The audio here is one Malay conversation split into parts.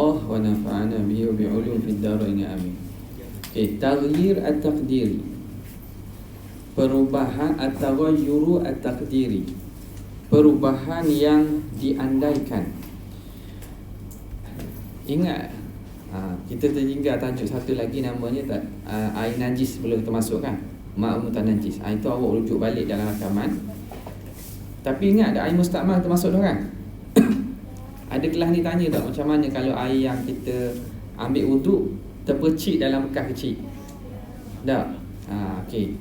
Allah wa nafa'ana bihi wa bi'ulum fid dharain amin. Okey, taghyir at-taqdiri, perubahan at-taghayyuru at-taqdiri, perubahan yang diandaikan. Ingat, kita tertinggal tajuk satu lagi namanya air najis belum termasuk kan, ma'u mutanajjis. Itu awak rujuk balik dalam rakaman. Tapi ingat, air mustakmal termasuk dah kan? Ada kelas ni tanya tak macam mana kalau air yang kita ambil wuduk terpercik dalam bekas kecil? Tak? Okey.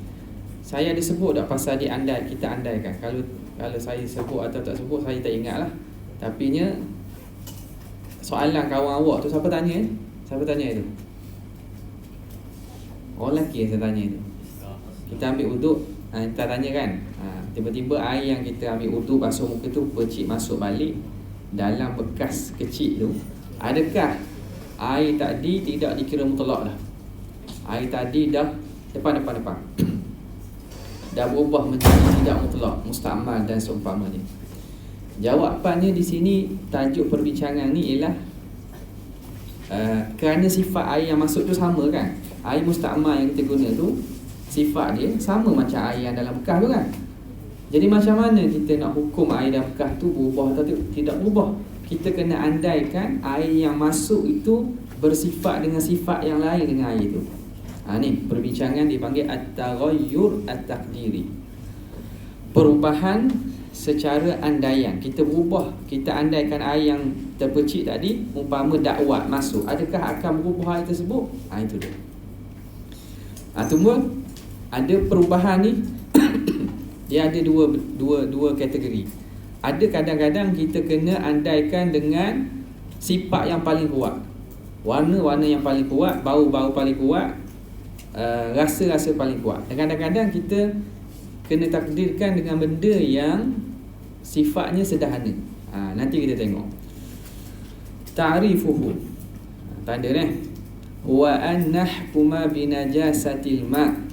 Saya ada sebut tak pasal kita andaikan. Kalau saya sebut atau tak sebut saya tak ingat lah. Tapi nya soalan kawan awak tu siapa tanya? Siapa tanya tu? Orang lelaki yang saya tanya tu. Kita ambil wuduk, kita tanya kan, tiba-tiba air yang kita ambil wuduk basuh muka tu percik masuk balik dalam bekas kecil tu, adakah air tadi tidak dikira mutlak dah? Air tadi dah depan dah berubah menjadi tidak mutlak, mustakmal dan seumpamanya. Jawapannya di sini, tajuk perbincangan ni ialah kerana sifat air yang masuk tu sama kan. Air mustakmal yang kita guna tu sifat dia sama macam air yang dalam bekas tu kan. Jadi macam mana kita nak hukum air dalam bekas tu berubah atau tidak berubah? Kita kena andaikan air yang masuk itu bersifat dengan sifat yang lain dengan air tu. Ni perbincangan dipanggil at-taghayyur at-taqdiri, perubahan secara andaian. Kita berubah, kita andaikan air yang terpercik tadi umpama dakwat masuk, adakah akan berubah air tersebut? Itu dia. Tunggu, ada perubahan ni dia ada dua kategori. Ada kadang-kadang kita kena andaikan dengan sifat yang paling kuat, warna-warna yang paling kuat, bau-bau paling kuat, rasa-rasa paling kuat. Dan kadang-kadang kita kena takdirkan dengan benda yang sifatnya sederhana. Nanti kita tengok. Ta'rifuhu, tanda wa an nahkuma binajasatil ma',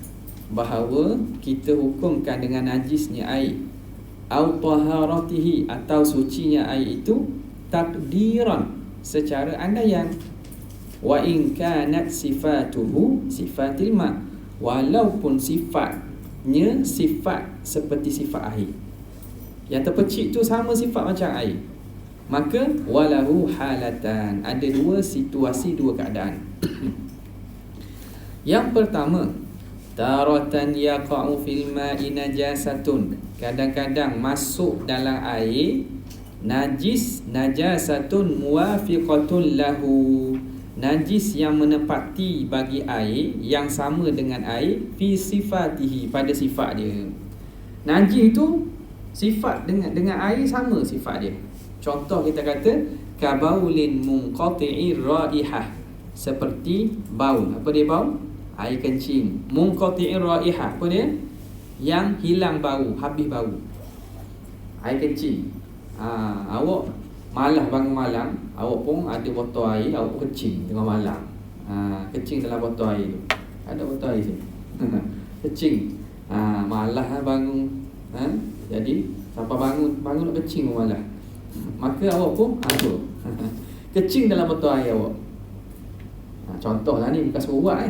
bahawa kita hukumkan dengan najisnya air, au taharatihi, atau sucinya air itu, takdiran, secara andaian. Wa in kanat sifatuhu sifatil ma', walaupun sifatnya sifat seperti sifat air. Yang terpercik tu sama sifat macam air, maka walahu halatan, ada dua situasi, dua keadaan. Yang pertama, taratan yaqa'u fil ma'i najasatun, kadang-kadang masuk dalam air najasatun muwafiqatun lahu, najis yang menepati bagi air, yang sama dengan air, fi sifatihi, pada sifat dia. Najis itu sifat dengan air sama sifat dia. Contoh kita kata kabaulin munqati'ir raihah, seperti bau. Apa dia bau? Air kencing. Munqati'ir raihah, apa dia? Yang hilang bau, habis bau. Air kencing. Awak malas bangun malam, awak pun ada botol air, awak pun kencing tengah malam. Kencing dalam botol air tu. Ada botol air tu. Kencing. Malas bangun. Jadi sampai bangun nak kencing pun malas. Maka awak pun kencing dalam botol air awak. Contohlah ni, bukan suruh buat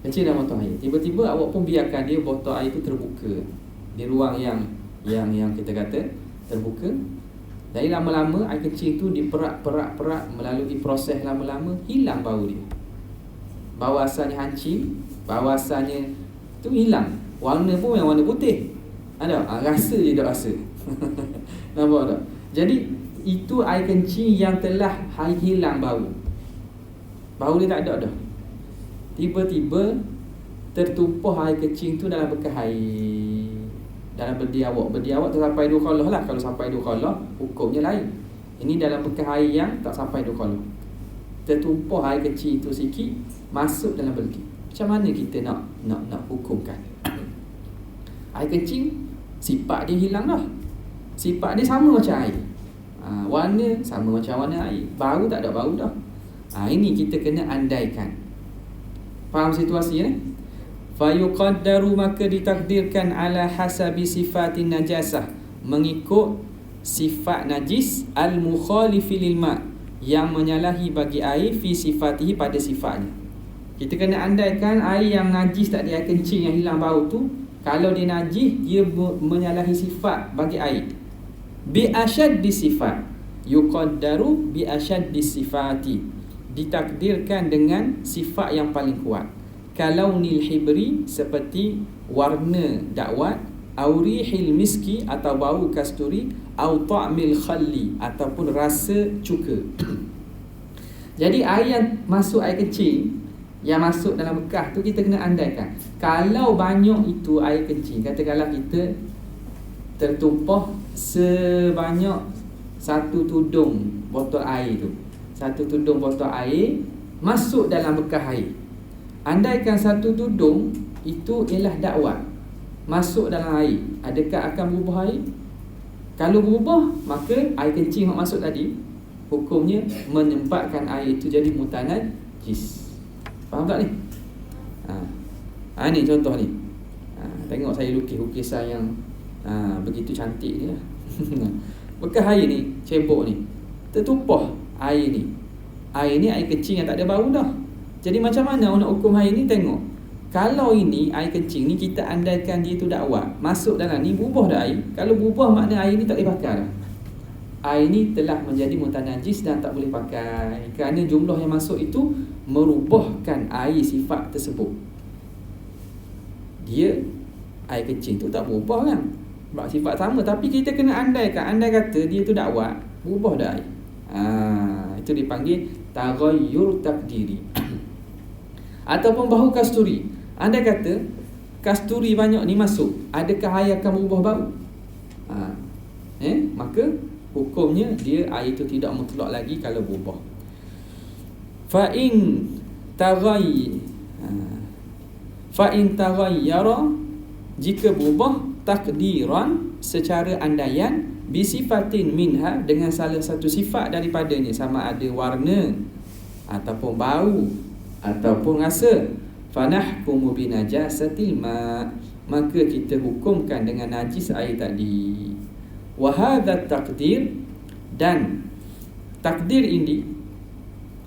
kencing dalam botol air. Tiba-tiba awak pun biarkan dia, botol air tu terbuka di ruang yang kita kata terbuka. Dari lama-lama air kencing tu diperak melalui proses lama-lama, hilang bau dia. Bau asalnya hancing, bau asalnya tu hilang. Warna pun yang warna putih. Ada? Rasa je tak rasa. Nampak tak? Jadi itu air kencing yang telah hilang bau. Bau dia tak ada dah. Tiba-tiba tertumpah air kencing tu dalam bekas air, dalam berdi awak. Berdi awak tak sampai 2 qalah lah. Kalau sampai 2 qalah, hukumnya lain. Ini dalam bekas air yang tak sampai 2 qalah. Tertumpah air kencing tu sikit, masuk dalam berdi. Macam mana kita nak hukumkan? Air kencing, sifat dia hilang dah. Sifat dia sama macam air. Warna sama macam warna air. Bau tak ada bau dah. Ini kita kena andaikan. Faham situasi ni? Fayuqaddaru, maka ditakdirkan ala hasabi sifatin najasah, mengikut sifat najis al-mukhalifi lil ma', yang menyalahi bagi air fi sifatihi pada sifatnya. Kita kena andaikan air yang najis tadi, air kencing yang hilang bau tu, kalau dia najis, dia menyalahi sifat bagi air. Bi asyaddi sifat yuqaddaru bi asyaddi sifati, ditakdirkan dengan sifat yang paling kuat. Kalau nil hibri, seperti warna dakwat, au rihil miski, atau bau kasturi, au ta'mil khalli, ataupun rasa cuka. Jadi air yang masuk, air kecil yang masuk dalam bekas tu, kita kena andaikan kalau banyak itu air kecil, katakanlah kita tertumpah sebanyak satu tudung botol air tu, satu tudung botol air masuk dalam bekas air. Andaikan satu tudung itu ialah dakwat masuk dalam air, adakah akan berubah air? Kalau berubah, maka air kencing yang masuk tadi, hukumnya menyebabkan air itu jadi mutanajis. Faham tak ni? Ni contoh ni. Tengok saya lukis lukisan yang begitu cantik ni lah. Bekas air ni, cebok ni, tertumpah air ni. Air ni air kecil yang tak ada bau dah. Jadi macam mana nak hukum air ni? Tengok, kalau ini air kencing ni, kita andaikan dia tu dakwat masuk dalam ni, berubah dah air. Kalau berubah, makna air ni tak boleh pakai dah. Air ni telah menjadi mutanajis dan tak boleh pakai, kerana jumlah yang masuk itu merubahkan air sifat tersebut. Dia air kencing tu tak berubah kan, sebab sifat sama, tapi kita kena andaikan, andai kata dia tu dakwat, berubah dah air. Itu dipanggil taghayyur takdiri. Ataupun bau kasturi, andai kata kasturi banyak ni masuk, adakah air akan berubah bau? Maka hukumnya dia air itu tidak mutlak lagi kalau berubah. Fa in taghayyara, jika berubah, takdiran, secara andaian, bisifatin minha, dengan salah satu sifat daripadanya, sama ada warna ataupun bau ataupun rasa, fanahkumu binajasatil ma, maka kita hukumkan dengan najis air tadi. Wa hadha takdir, dan takdir ini,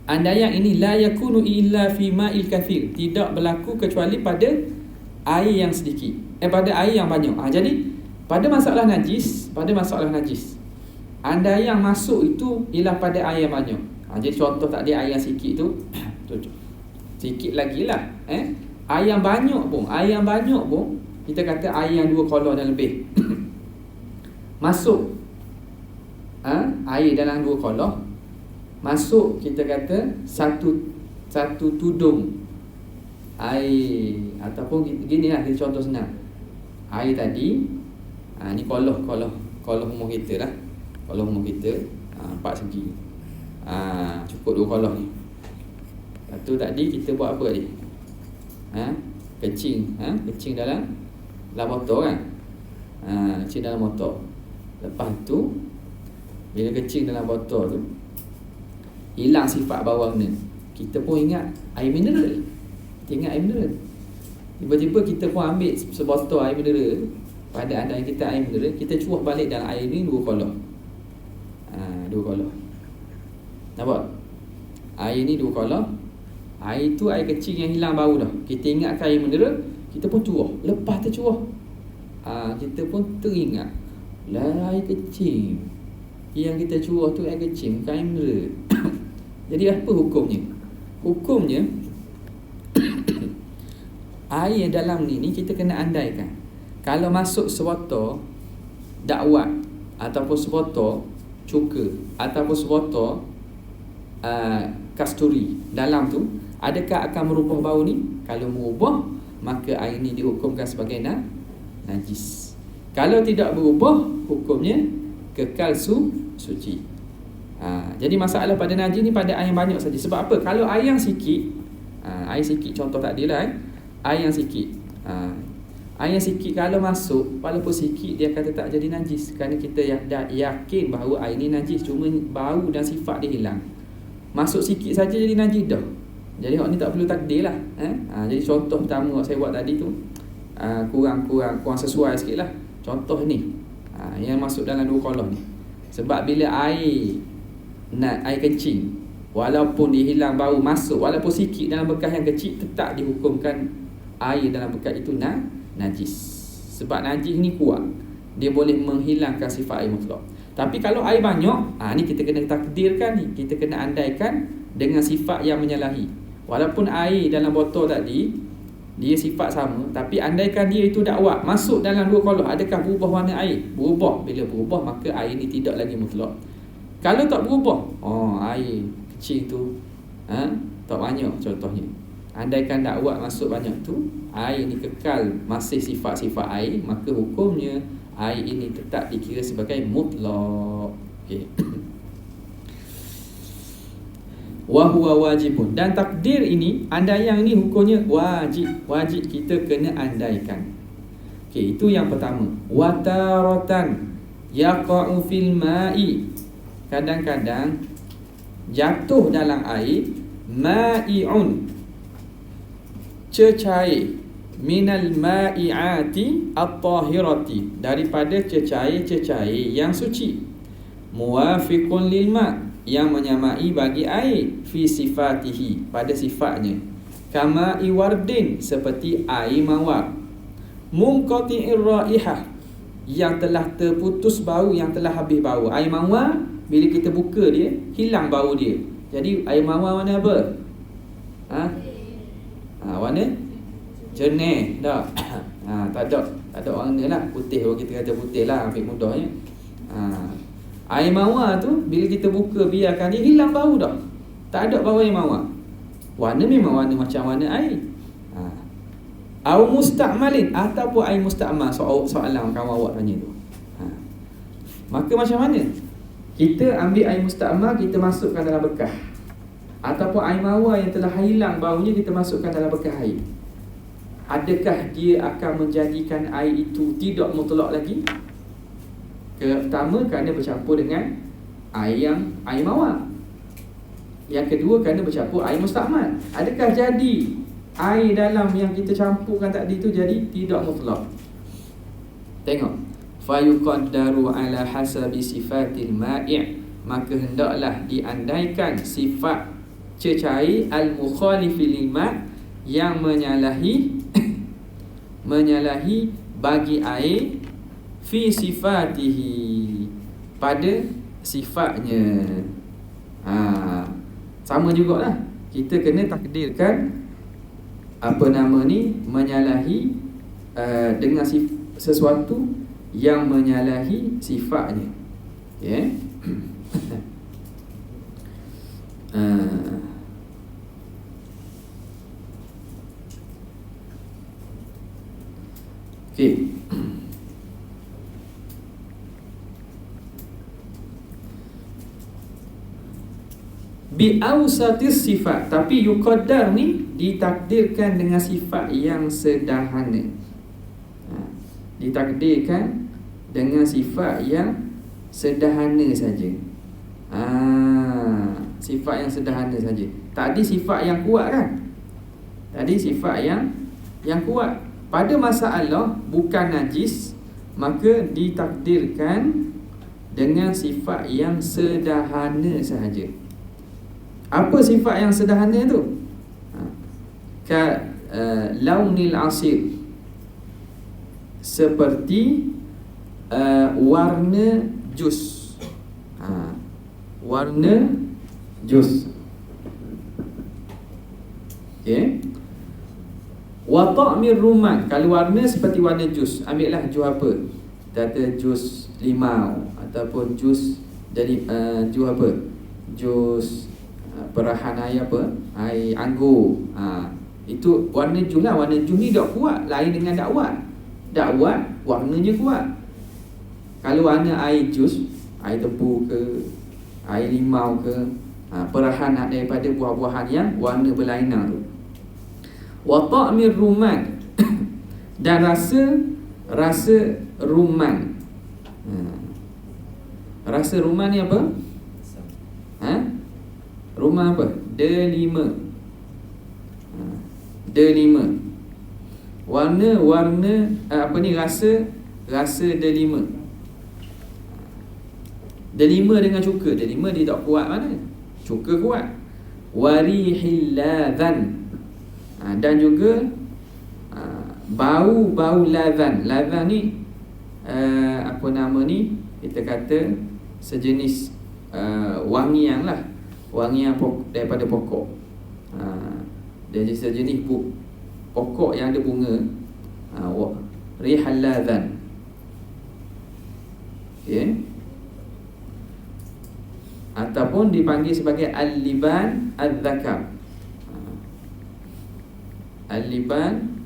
andaian ini, la yakunu illa fi ma'il kathir, tidak berlaku kecuali pada air yang sedikit, pada air yang banyak. Jadi pada masalah najis, andaian masuk itu ialah pada air yang banyak. Jadi contoh tadi air yang sikit tu sikit lagi lah. Air yang banyak pun, kita kata air yang 2 kolor dan lebih masuk, air dalam 2 kolor masuk, kita kata satu tudung air, ataupun gini lah, kita contoh senang. Air tadi, ni kolor umur kita lah, kolor umur kita 4 segi, cukup 2 kolor ni. Lepas tu tadi kita buat apa tadi? Kecing dalam botol kan? Kecing dalam botol. Lepas tu bila kecing dalam botol tu hilang sifat bau warna, kita pun ingat air mineral. Tiba-tiba kita pun ambil sebotol air mineral, pada andaian kita air mineral, kita cuah balik dalam air ni 2 kolor. 2 kolor. Nampak? Air ni 2 kolor. Air tu air kecil yang hilang bau dah. Kita ingatkan air mineral, kita pun cuah. Lepas tercuah, kita pun teringat, lah air kecil yang kita cuah tu air kecil, bukan air mineral. Jadi apa hukumnya? Hukumnya air dalam ni kita kena andaikan, kalau masuk sebotol dakwat, ataupun sebotol cuka, ataupun sebotol kasturi dalam tu, adakah akan merubah bau ni? Kalau merubah, maka air ni dihukumkan sebagai najis. Kalau tidak berubah, hukumnya kekal suci. Jadi masalah pada najis ni pada air yang banyak saja. Sebab apa? Kalau air yang sikit, air sikit contoh tadilah, air yang sikit, air yang sikit kalau masuk, walaupun sikit, dia akan tetap jadi najis, kerana kita dah yakin bahawa air ni najis, cuma bau dan sifat dia hilang. Masuk sikit saja jadi najis dah. Jadi hak ni tak perlu takdir lah. Jadi contoh pertama saya buat tadi tu kurang sesuai sikit lah. Contoh ni, yang masuk dalam 2 kolom ni. Sebab bila air air kencing, walaupun dia hilang bau masuk, walaupun sikit dalam bekas yang kecil, tetap dihukumkan air dalam bekas itu najis. Sebab najis ni kuat, dia boleh menghilangkan sifat air mutlak. Tapi kalau air banyak, ni kita kena takdirkan ni, kita kena andaikan dengan sifat yang menyalahi. Walaupun air dalam botol tadi dia sifat sama, tapi andaikan dia itu dakwat masuk dalam dua kolom, adakah berubah warna air? Berubah. Bila berubah, maka air ni tidak lagi mutlak. Kalau tak berubah, air kecil tu tak banyak contohnya, andaikan dakwat masuk banyak tu, air ni kekal masih sifat-sifat air, maka hukumnya air ini tetap dikira sebagai mutlak. Okey. Wa huwa wajibun, dan takdir ini, andaian ini hukumnya wajib. Wajib kita kena andaikan. Okey, itu yang pertama. Wa taratan yaqa'u fil ma'i, kadang-kadang jatuh dalam air, ma'i'un, cecair, minal ma'i'ati at-tahirati, daripada cecair-cecair yang suci, muwafiqun lil ma', yang menyamai bagi air, fi sifatihi, pada sifatnya, kama iwardin, seperti air mawar, munqati'ir raihah, yang telah terputus bau, yang telah habis bau. Air mawar bila kita buka dia, hilang bau dia. Jadi air mawar warna apa? Warna jernih dah. Tak ada warna lah, putih. Kalau kita kata putih lah, ambil mudahnya. Air mawar tu bila kita buka, biarkan dia, hilang bau dah. Tak ada bau air mawar. Warna memang warna macam warna air. Au musta'malin, ataupun air musta'mal, soalan kawan awak tanya tu. Maka macam mana? Kita ambil air musta'mal, kita masukkan dalam bekas, ataupun air mawar yang telah hilang baunya, kita masukkan dalam bekas air. Adakah dia akan menjadikan air itu tidak mutlak lagi? Pertama, kerana bercampur dengan air mawar. Yang kedua, kerana bercampur air musta'mal. Adakah jadi air dalam yang kita campurkan tadi tu jadi tidak mutlak? Tengok, fayuqaddaru ala hasabi sifatil ma'i', maka hendaklah diandaikan sifat cecair al-mukhalifi lil ma', yang menyalahi bagi air, fi sifatihi, pada sifatnya. Sama jugalah, kita kena takdirkan menyalahi dengan sesuatu yang menyalahi sifatnya. Okay. Okay. Bi awsatis sifat, tapi yuqaddar ni ditakdirkan dengan sifat yang sederhana. Ditakdirkan dengan sifat yang sederhana saja. Sifat yang sederhana saja. Tadi sifat yang kuat kan? Tadi sifat yang kuat. Pada masalah bukan najis, maka ditakdirkan dengan sifat yang sederhana sahaja. Apa sifat yang sederhana tu? Launil asir, seperti warna jus. Warna jus. Okay. Wa ta'mir rumman, kalau warna seperti warna jus, ambillah jus apa? Kata jus limau, ataupun jus dari jus apa? Jus perahan air apa? Air anggur. Itu warna jus lah. Warna jus ni tak kuat, lain dengan dakwat. Dakwat warnanya kuat. Kalau warna air jus, air tebu ke, air limau ke, perahan daripada buah-buahan yang warna berlainan tu. Wa ta'mir rumman, dan rasa rumman. Rasa rumman ni apa? Rumman apa? delima. Delima. Warna apa ni, rasa delima. Delima dengan cuka. Delima dia tak kuat mana? Cuka kuat. Warihil ladhan. Dan juga bau ladhan. Ladhan ni apa nama ni? Kita kata sejenis wangian lah. Wangian daripada pokok. Dia sejenis pokok yang ada bunga. Rihal ladhan. Okay. Ataupun dipanggil sebagai al-liban al-zakar. Al-liban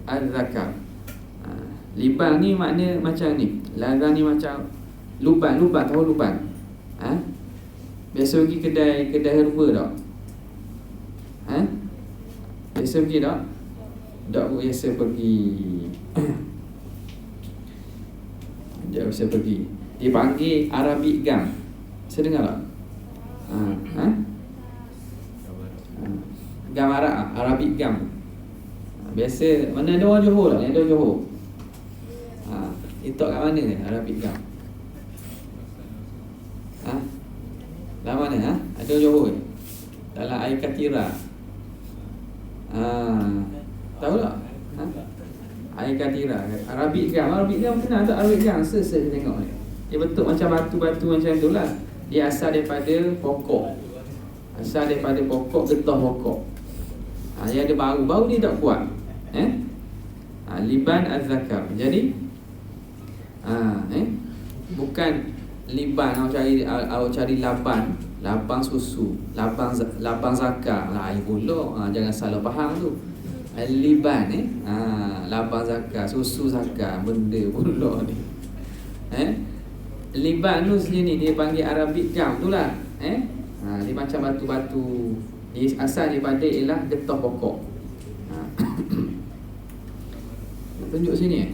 al-zakar. Liban ni makna macam ni. Ladhan ni macam luban, tahu luban? Biasa pergi kedai herba tak? Biasa pergi tak? Tak biasa pergi. Tak biasa pergi. Dipanggil Arabic gum. Saya dengar tak? Gam Arabic gum. Biasa mana ada orang Johor tak? Yang ada Johor. Itu kat mana ni Arabic gum? Dalam mana? Ada Johor. Dalam air Katira. Tahu tak? Air Katira. Arabic gum kenal tak Arabic gum? Saya tengok ni. Dia bentuk macam batu-batu macam tu lah. Dia asal daripada pokok. Getah pokok. Dia ada bau dia tak kuat. Liban az-zakar. Jadi bukan liban awak cari labang susu, labang zakar. Lain pula. Jangan salah faham tu. Liban labang zakar, susu zakar, benda pula ni. Liban tu sini dia panggil Arabic gum tu lah. Dia macam batu-batu. Dia asal daripada ialah getah pokok. Tunjuk sini.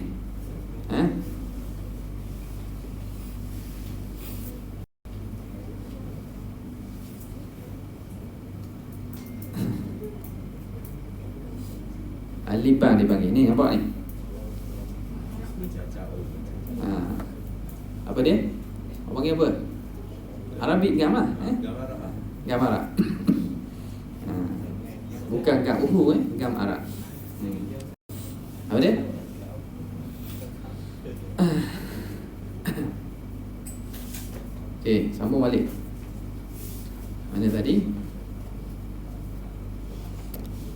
Liban dia panggil. Ni nampak ni. Apa dia? Apa panggil apa? Arabic gam lah. Gam Arab. Bukan gam uhu gam Arab. Apa dia? Okey, sambung balik. Mana tadi?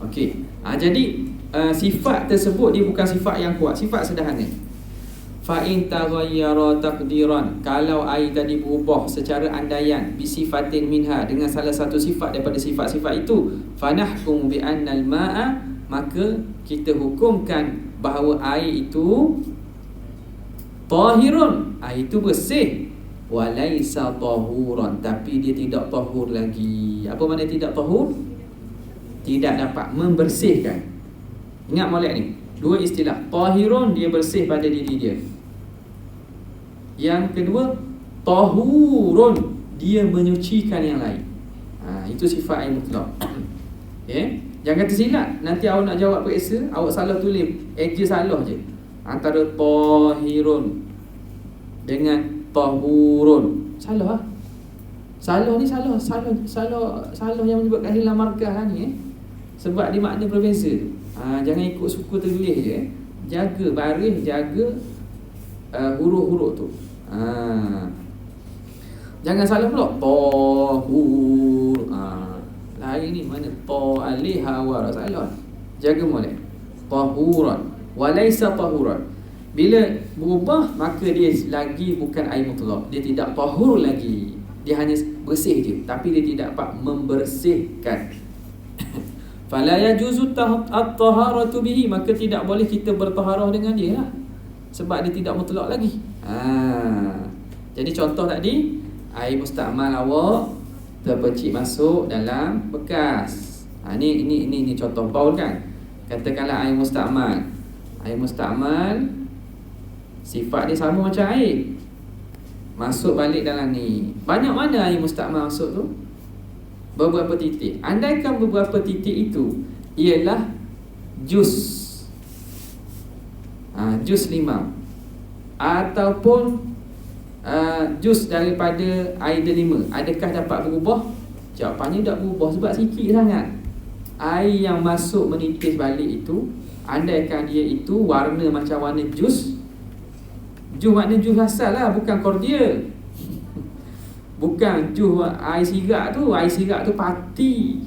Okey. Jadi sifat tersebut dia bukan sifat yang kuat, sifat sederhana. Fa in taghayyara taqdiran, kalau air tadi berubah secara andaian bisifatin minha, dengan salah satu sifat daripada sifat-sifat itu, fanahkum bi annal ma'a, maka kita hukumkan bahawa air itu tahirun, air itu bersih, walaysa tahuran, tapi dia tidak tahur lagi. Apa makna tidak tahur? Tidak dapat membersihkan. Ingat molek ni, dua istilah. Tahirun, dia bersih pada diri dia. Yang kedua, tahurun, dia menyucikan yang lain. Itu sifat air mutlak. Okay? Jangan kata silap. Nanti awak nak jawab periksa, awak salah tulis, eja salah je. Antara tahirun dengan tahurun. Salah. Salah ni salah yang menyebabkan hilang markah ni. Sebab dia makna berbeza. Jangan ikut suku tertulis je. Jaga baris, jaga huruf-huruf tu. Jangan salah pula. Tahur. Lain ni mana ta alif hawa salah. Jaga molek. Tahuran walaysa tahuran. Bila berubah, maka dia lagi bukan air mutlak. Dia tidak tahur lagi. Dia hanya bersih je, tapi dia tidak dapat membersihkan. Fala yajuzu at-taharatu bihi, maka tidak boleh kita bertaharah dengan dia lah. Sebab dia tidak mutlak lagi. Jadi contoh tadi, air mustakmal awak terpercik masuk dalam bekas. Ini contoh baul kan. Katakanlah air mustakmal. Air mustakmal sifat dia sama macam air. Masuk balik dalam ni. Banyak mana air mustakmal masuk tu? Beberapa titik. Andaikan beberapa titik itu ialah jus, jus limau, ataupun jus daripada air delima, adakah dapat berubah? Jawapannya tak berubah sebab sikit sangat. Air yang masuk menipis balik itu, andaikan dia itu warna macam warna jus. Jus makna jus asal lah, bukan kordial. Bukan jus air sirap tu. Air sirap tu pati,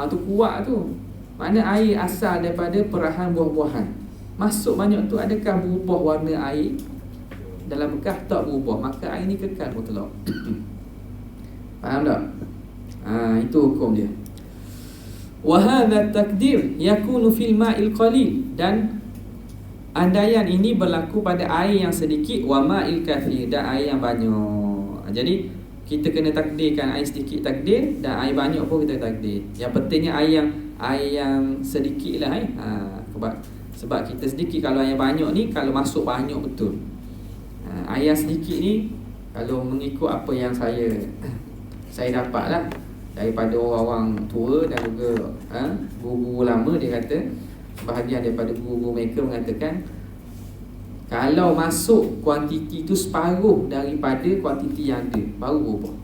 tu kuat tu. Makna air asal daripada perahan buah-buahan. Masuk banyak tu, adakah berubah warna air? Dalam bekas tak berubah, maka air ni kekal mutlak. Faham tak? Itu hukum dia. Wa hadha takdir yakunu fil ma'il qalil, dan andaian ini berlaku pada air yang sedikit, wa ma'il kathir, dan air yang banyak. Jadi kita kena takdirkan air sedikit takdir, dan air banyak pun kita takdir. Yang pentingnya air yang sedikit lah. Sebab kita sedikit, kalau air banyak ni, kalau masuk banyak betul. Air yang sedikit ni, kalau mengikut apa yang saya dapat lah daripada orang-orang tua dan juga guru-guru lama, dia kata, bahagian daripada guru-guru mereka mengatakan, kalau masuk kuantiti tu separuh daripada kuantiti yang ada, baru berubah.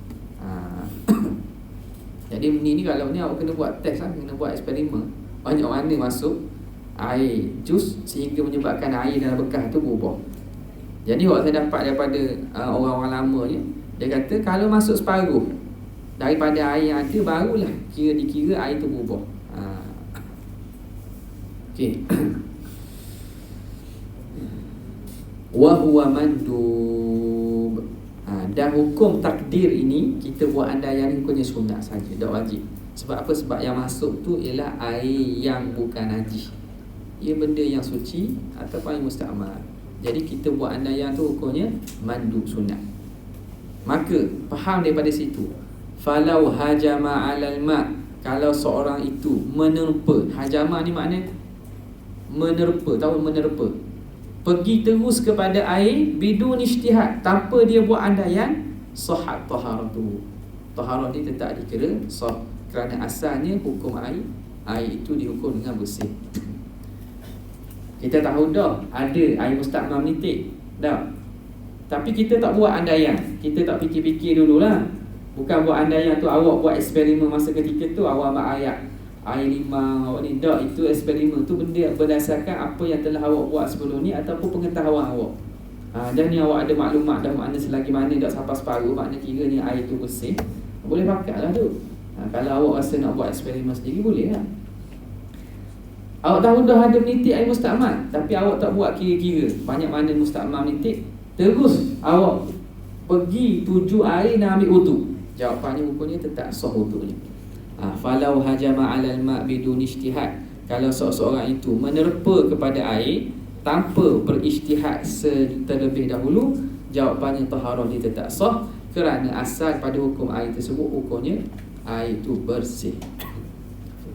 Jadi ni kalau ni awak kena buat test lah, kena buat eksperimen. Banyak mana masuk air jus sehingga menyebabkan air dalam bekas tu berubah. Jadi awak saya dapat daripada orang-orang lama ni, dia kata kalau masuk separuh daripada air yang ada, barulah dikira air tu berubah. Okey. Wa huwa mandub. Dan hukum takdir ini kita buat andaian ni hukumnya sunat saja, tak wajib. Sebab apa? Sebab yang masuk tu ialah air yang bukan najis. Ia benda yang suci ataupun yang musta'mal. Jadi kita buat andaian tu hukumnya mandub, sunat. Maka faham daripada situ, falau hajama 'alal ma', kalau seorang itu menerpa. Hajama ni makna menerpa, tahu menerpa, pergi terus kepada air bidun ijtihad, tanpa dia buat andaian, sahhat taharatu. Taharah ni tetap dikira sah, kerana asalnya hukum air itu dihukum dengan bersih. Kita tahu dah ada air musta'mal nitik dah, tapi kita tak buat andaian, kita tak fikir-fikir dululah. Bukan buat andaian tu, awak buat eksperimen masa ketika tu, awak ambil air limau awak ni, tak, itu eksperimen tu benda berdasarkan apa yang telah awak buat sebelum ni ataupun pengetahuan awak. Dan ni awak ada maklumat dah, makna selagi mana dah sampai separuh, makna kira ni air tu bersih, boleh pakai lah tu. Kalau awak rasa nak buat eksperimen sendiri, boleh lah. Awak tahu dah ada menitik air musta'mal, tapi awak tak buat kira-kira banyak mana musta'mal menitik, terus awak pergi tuju air nak ambil wudu. Jawapannya hukumnya tetap sah wudunya. Falau hajama 'alal ma' bidun ijtihad, kalau seorang itu menerpa kepada air tanpa berijtihad terlebih dahulu, jawapannya taharah dia tetap sah, kerana asal pada hukum air tersebut hukumnya air itu bersih.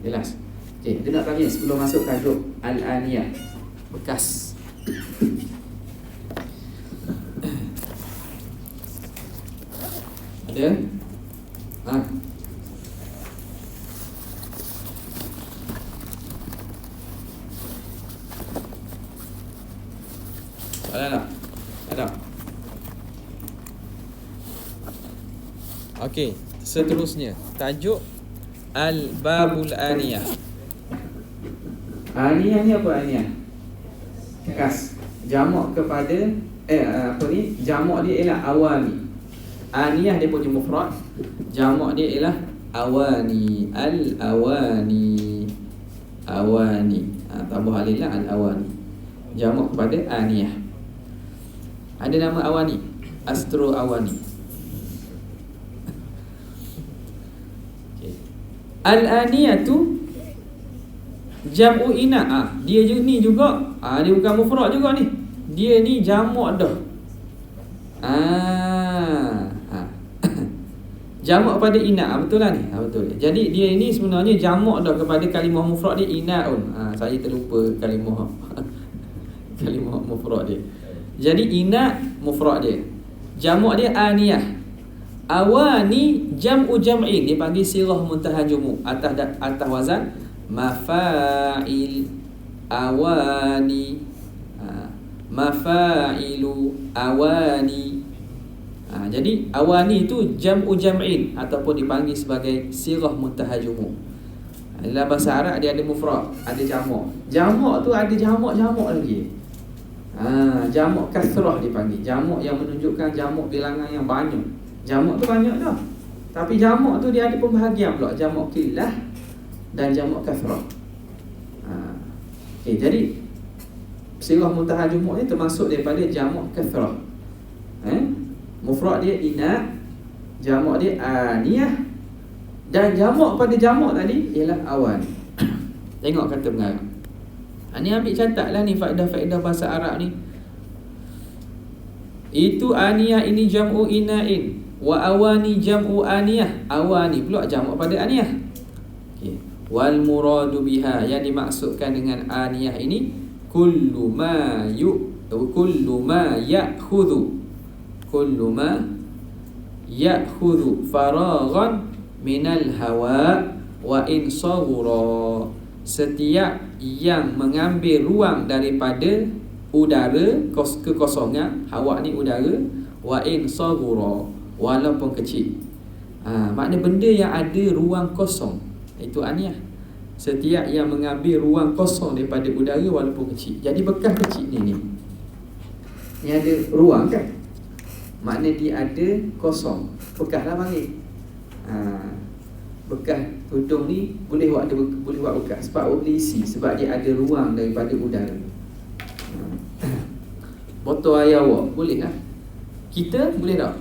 Jelas? Okey, kita nak tanya sebelum masuk tajuk al-aniyah, bekas. Ada? Ada. Okey, seterusnya tajuk al-babul aniyah. Aniyah ni apa aniyah? Bekas. Jamak kepada jamak dia ialah awani. Aniyah dia punya mufrad, jamak dia ialah awani. Al-awani. Awani. Tambah alif lah, al-awani. Jamak kepada aniyah. Ada nama awani, astro awani. Okay. Al-aniyah tu jam'u ina. Dia ni juga dia bukan mufrad juga ni. Dia ni jamak dah. Jamak pada ina, betul lah ni. Betul. Jadi dia ini sebenarnya jamak dah kepada kalimah mufrad dia inaun. Saya terlupa kalimah kalimah mufrad dia. Jadi ina mufrad dia, jamak dia aniyah. Awani jam'u jam'in, dia panggil sirah muntaha jumu', atas wazan mafa'il. Awani, mafa'ilu, awani. Jadi awani itu jam'u jam'in ataupun dipanggil sebagai sirah muntaha jumu'. Dalam bahasa Arab dia ada mufrad, ada jamak. Jamak tu ada jamak lagi. Jamak kasrah dipanggil. Jamak yang menunjukkan jamak bilangan yang banyak. Jamak tu banyak dah. Tapi jamak tu dia ada pembahagian pula, jamak qillah dan jamak kasrah. Jadi sirah muntaha jumu' ni termasuk daripada jamak kasrah. Mufrad dia ina, jamak dia aniyah, dan jamak pada jamak tadi ialah awan. Tengok kata pengarang. Ni ambil catatlah ni faedah-faedah bahasa Arab ni. Itu aniyah ini jam'u ina'in, wa awani jam'u aniyah. Awani pula jamak pada aniyah. Wal muradu biha, yang dimaksudkan dengan aniyah ini kullu ma ya'khudhu faraghan minal hawa wa in saghura. Setiap yang mengambil ruang daripada udara, kekosongan, hawa ni udara, wa in saghura, walaupun kecil. Makna benda yang ada ruang kosong, itu aniyah. Setiap yang mengambil ruang kosong daripada udara walaupun kecil. Jadi bekas kecil ni ada ruang kan, makna dia ada kosong. Bekas lah panggil. Bekas tudung ni boleh buat bekas. Sebab boleh isi, sebab dia ada ruang daripada udara. Botol air awak boleh lah. Kita boleh tak?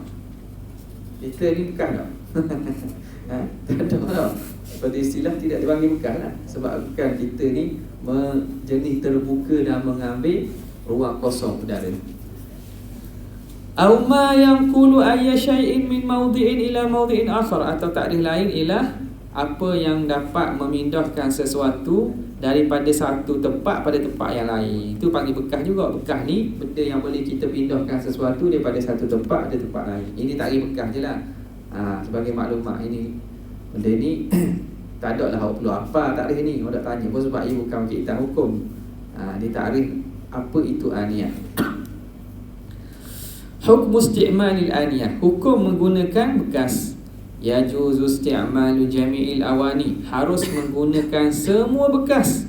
Kita ni bekas tak? Tak ada tak? Pada istilah tidak dipanggil bekas lah. Sebab bukan kita ni jenis terbuka dan mengambil ruang kosong udara. Au ma yanqulu ayya syai'in min mawdi'in ila mawdi'in akhar, atau takrif lain ialah apa yang dapat memindahkan sesuatu daripada satu tempat pada tempat yang lain. Itu panggil bekas juga. Bekas ni benda yang boleh kita pindahkan sesuatu daripada satu tempat ke tempat lain. Ini takrif bekas je lah. Sebagai maklumat ini, benda ni tak ada lah awak perlu apa takrif ni. Awak tak tanya pun sebab ia bukan kitab hukum. Dia takrif apa itu aniyah. Hukmu isti'malil aniyah, hukum menggunakan bekas. Yajuzu isti'malu jami'il awani, harus menggunakan semua bekas.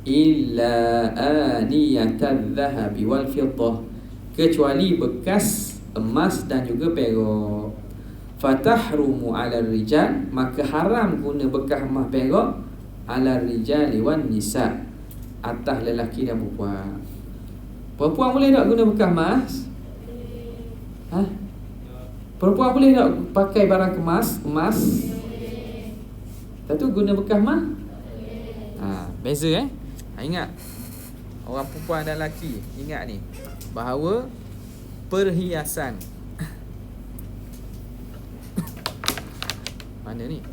Illa aniyatadz dhahabi wal fiddah, kecuali bekas emas dan juga perak. Fatahrumu 'ala rijal, maka haram guna bekas emas perak 'ala rijali wan nisa, atas lelaki dan perempuan. Perempuan boleh tak guna bekas emas? Perempuan boleh tak pakai barang emas? Tentu guna bekas emas. Beza ingat, orang perempuan dan lelaki, ingat ni, bahawa perhiasan mana ni?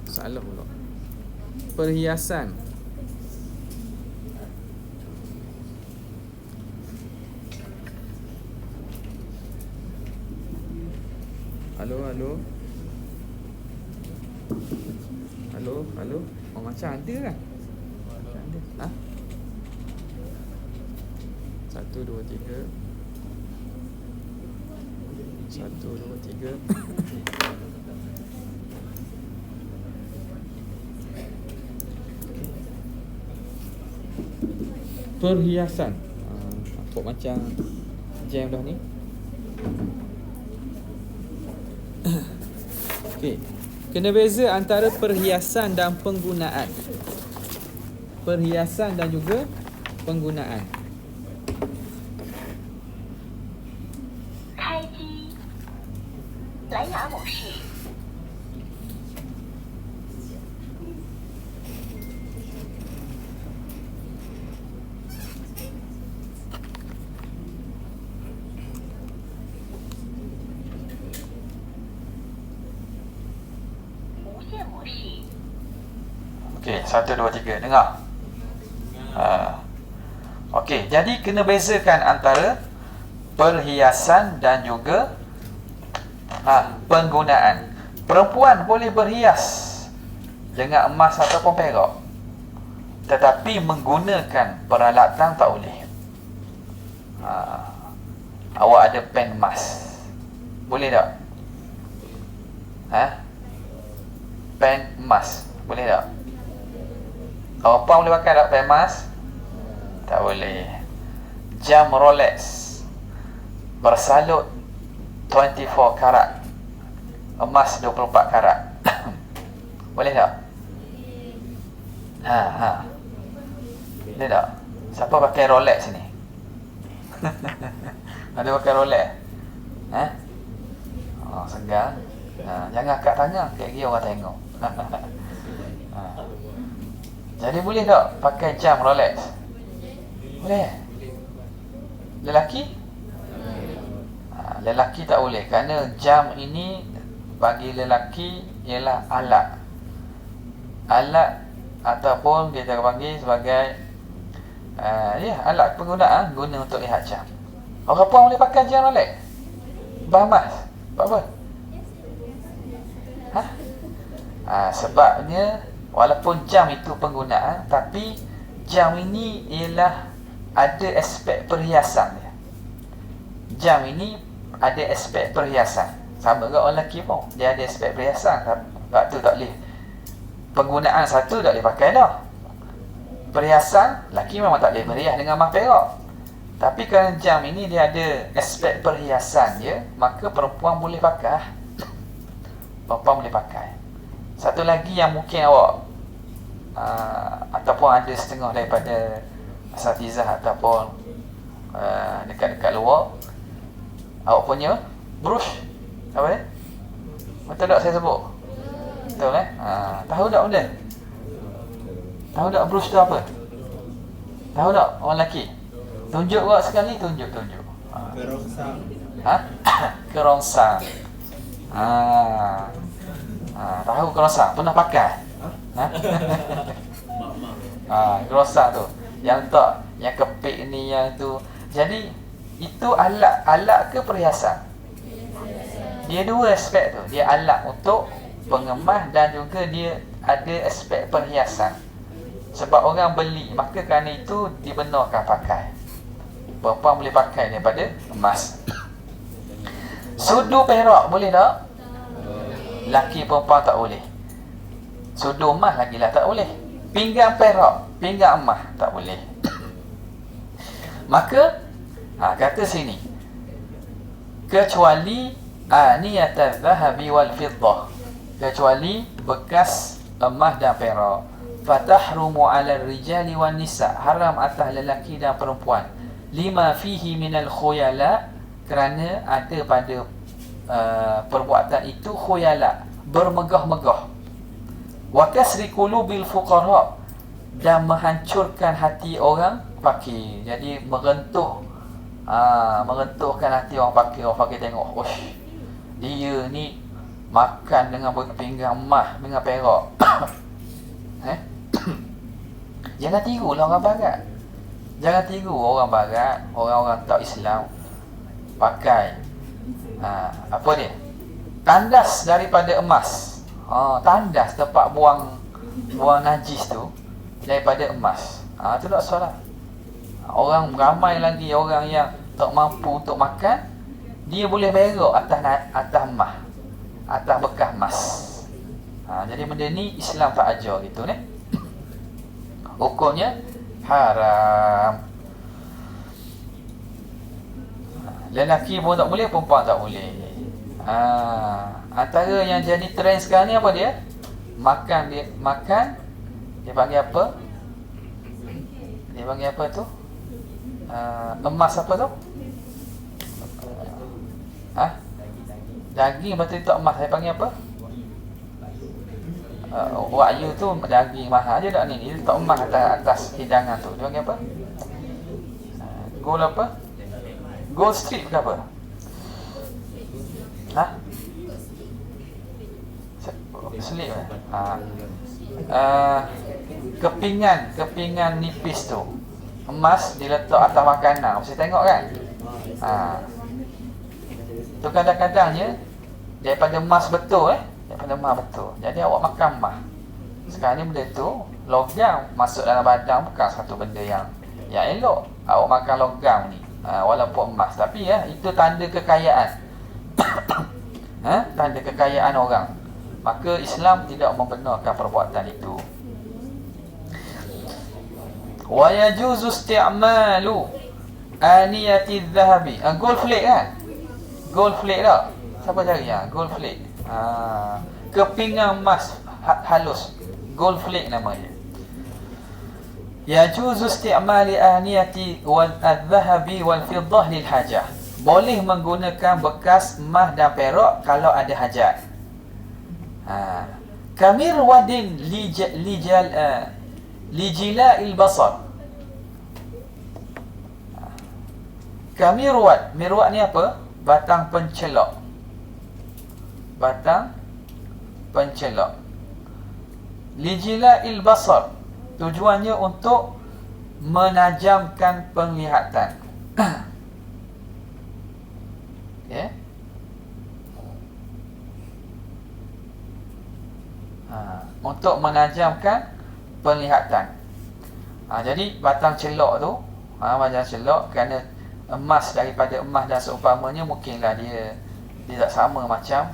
Salah pula. Perhiasan Halo. Oh, macam ada kan? Macam ada. 1, 2, 3. 1, 2, 3. Perhiasan. Nampak macam jam dah ni. Okey. Kena beza antara perhiasan dan penggunaan. Perhiasan dan juga penggunaan. Okey, 1, 2, 3. Dengar. Okey, jadi kena bezakan antara perhiasan dan juga penggunaan. Perempuan boleh berhias dengan emas ataupun perak, Tetapi menggunakan peralatan tak boleh. Awak ada pen emas, boleh tak? Pen emas, boleh tak? Awak boleh pakai tak pen emas? Tak boleh. Jam Rolex bersalut 24 karat, emas 24 karat. Boleh tak? Boleh tak? Siapa pakai Rolex ni? Ada pakai Rolex? Segar. Jangan angkat tangan, kayak gini orang tengok. Jadi boleh tak pakai jam Rolex? Boleh. Lelaki? Lelaki tak boleh, kerana jam ini bagi lelaki ialah alat ataupun kita panggil sebagai alat penggunaan, guna untuk lihat jam. Orang puan boleh pakai jam Rolex? Emas. Sebab apa? Sebabnya walaupun jam itu penggunaan, tapi jam ini ialah ada aspek perhiasan dia. Jam ini ada aspek perhiasan. Sama dengan orang lelaki pun, dia ada aspek perhiasan. Sebab tu tak boleh, penggunaan satu tak boleh pakai dah. Perhiasan, lelaki memang tak boleh meriah dengan emas perak. Tapi kerana jam ini dia ada aspek perhiasan dia, maka perempuan boleh pakai. Perempuan boleh pakai. Satu lagi yang mungkin awak ataupun ada setengah daripada asatizah ataupun dekat-dekat luar, awak punya brush apa dia? Betul tak saya sebut? Betul tahu tak benda? Tahu tak brush tu apa? Tahu tak orang lelaki? Tunjuk awak sekali, tunjuk. Kerongsang. Kerongsang. Tahu kerongsang? Pernah pakai? Kerongsang tu. Yang tak, yang kepik ni, yang tu. Jadi itu alat ke perhiasan? Dia dua aspek tu. Dia alat untuk pengemas dan juga dia ada aspek perhiasan. Sebab orang beli, maka kerana itu dibenarkan pakai. Perempuan boleh pakai daripada emas. Sudu perak boleh tak? Laki perempuan tak boleh. Sudu emas lagi lah tak boleh. Pinggang perak, pinggang emas tak boleh. Maka kata sini, kecuali aniyataz zahabi wal fiddah, kecuali bekas emas dan perak. Fatahrumu 'ala rijali wan nisa, haram atas lelaki dan perempuan. Lima fihi minal khuyala, kerana ada pada perbuatan itu khuyala, bermegah-megah. Wa kasri qulubil fuqara, dan menghancurkan hati orang fakir. Jadi merentuhkan hati orang fakir. Orang fakir tengok, osh, dia ni makan dengan berpinggang emas dengan perak. Jangan tirulah orang barat. Jangan tiru orang barat, orang-orang tak Islam pakai apa dia? Tandas daripada emas. Tandas tempat buang najis tu daripada emas. Tu tak salah. Orang ramai lagi orang yang tak mampu untuk makan, dia boleh berak atas emas, atas bekas emas. Jadi benda ni Islam tak ajar gitu ni. Hukumnya haram. Lelaki pun tak boleh, perempuan tak boleh. Antara yang jadi trend sekarang ni apa dia? Makan dia panggil apa? Dia panggil apa tu? Emas apa tu? Daging betul tak emas, saya panggil apa? Wahyu tu daging mahal je tak ni. Dia letak emas atas hidangan tu. Dia panggil apa? Gold apa? Gold strip ke apa? Slip kepingan nipis tu, emas diletak atas makanan. Mesti tengok kan? Tu kadang-kadangnya daripada emas betul daripada emas betul. Jadi awak makan emas. Sekarang ni benda tu logam masuk dalam badan bukan satu benda yang elok. Awak makan logam ni, walaupun emas, tapi ya itu tanda kekayaan. Tanda kekayaan orang. Maka Islam tidak membenarkan perbuatan itu. Wa yajuzu isti'malu aniyati adh-dhahabi. Gold flake kan? Gold flake tak? Siapa cari gold flake? Kepingan emas halus. Gold flake namanya. Yajuzu isti'mali aniyati adh-dhahabi wal fiddah lil hajah. Boleh menggunakan bekas emas dan perak kalau ada hajat. Kamir wadin lijila'il basar. Kamirwad. Mirwad ni apa? Batang pencelok. Batang pencelok. Lijila'il basar. Tujuannya untuk menajamkan penglihatan. Okay. Untuk menajamkan penglihatan. Jadi batang celok tu, batang celok, kerana emas, daripada emas dan seumpamanya, mungkinlah dia tidak sama macam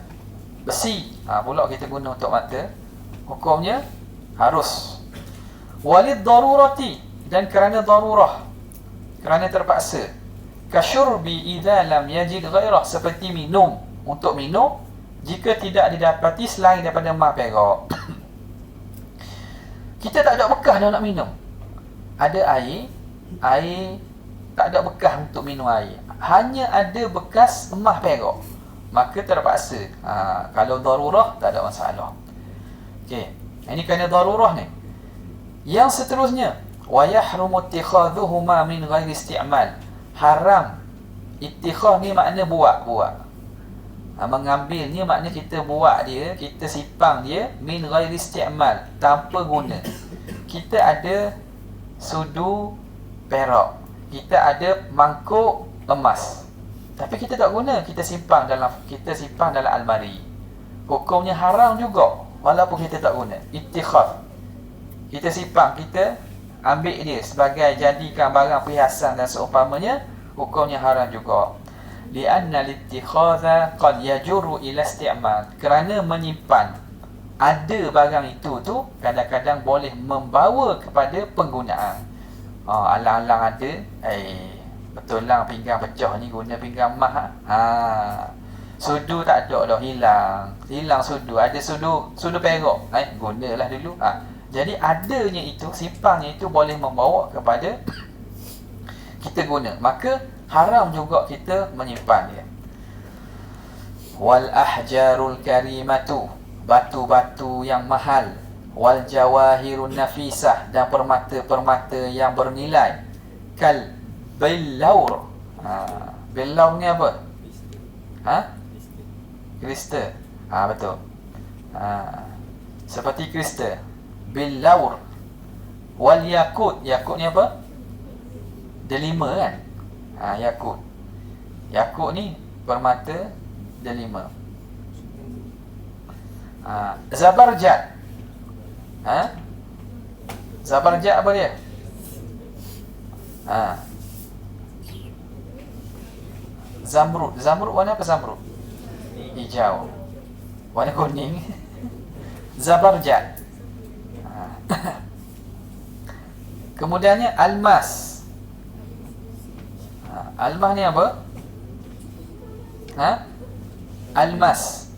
besi. Pula kita guna untuk mata, hukumnya harus. Walid darurati, dan kerana darurah, kerana terpaksa. Kasyurbi idza lam yajid ghairah, seperti minum, untuk minum jika tidak didapati selain daripada emas perak. Kita tak ada bekas dah nak minum. Ada air tak ada bekas untuk minum air. Hanya ada bekas emas perak. Maka terpaksa. Kalau darurah tak ada masalah. Okey. Ini kerana darurah ni. Yang seterusnya, wa yahrumu ittikhadhuhuma min ghairi isti'mal. Haram. Ittikhadh ni makna buat. Mengambil ni makna kita buat dia, kita sipang dia min ghairi isti'mal, tanpa guna. Kita ada sudu perak, kita ada mangkuk emas, tapi kita tak guna, kita simpan dalam almari. Hukumnya haram juga walaupun kita tak guna. Ittikhadh, kita simpan, kita ambil dia sebagai jadikan barang perhiasan dan seumpamanya, hukumnya haram juga. Lianna al-ittikhadha qad yajurru ila isti'mal, kerana menyimpan ada barang itu tu kadang-kadang boleh membawa kepada penggunaan. Alang-alang ada betul lah pinggang pecah ni, guna pinggang emas. Sudu tak ada dah, hilang sudu. Ada sudu perak, gunalah dulu. Jadi adanya itu, simpannya itu boleh membawa kepada kita guna. Maka haram juga kita menyimpan dia. Wal ahjarul karimatu, batu-batu yang mahal. Wal jawahirun nafisah, dan permata-permata yang bernilai. Kal billaur. Billaur ni apa? Kristal. Betul. Seperti kristal. Billaur. Wal yakut. Yakut ni apa? Delima kan? Yakut. Yakut ni permata delima. Zabarjat. Zabarjat apa dia? Zamrud. Zamrud warna apa zamrud? Hijau. Warna kuning. Zabarjat. Kemudiannya almas. Almas ni apa? Almas.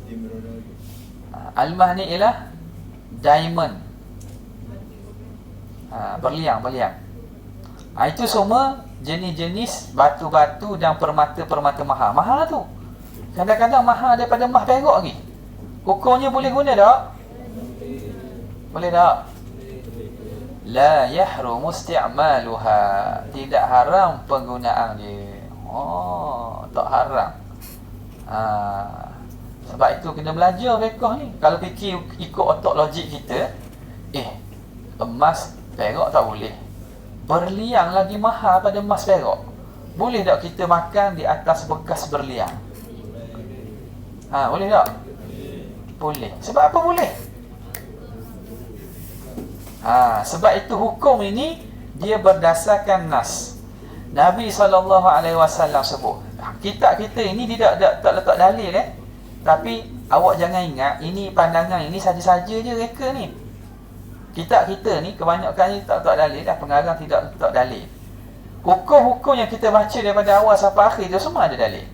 Almas ni ialah diamond. Berliang. Itu semua jenis-jenis batu-batu dan permata-permata mahal. Mahal tu. Kadang-kadang mahal daripada emas perak lagi. Hukumnya boleh guna tak? Boleh tak? La yahrumu isti'maluha, tidak haram penggunaan dia. Tak haram. Sebab itu kena belajar fiqh ni. Kalau fikir ikut otak logik kita, emas perak tak boleh, berliang lagi mahal pada emas perak. Boleh tak kita makan di atas bekas berliang? Boleh tak? Boleh. Sebab apa boleh? Sebab itu hukum ini dia berdasarkan nas. Nabi SAW sebut. Kitab kita ini tidak letak dalil Tapi awak jangan ingat ini pandangan ini saja-saja je reka ni. Kitab kita ni kebanyakan tak letak dalil dah, pengarang tidak letak dalil. Hukum-hukum yang kita baca daripada awal sampai akhir tu semua ada dalil.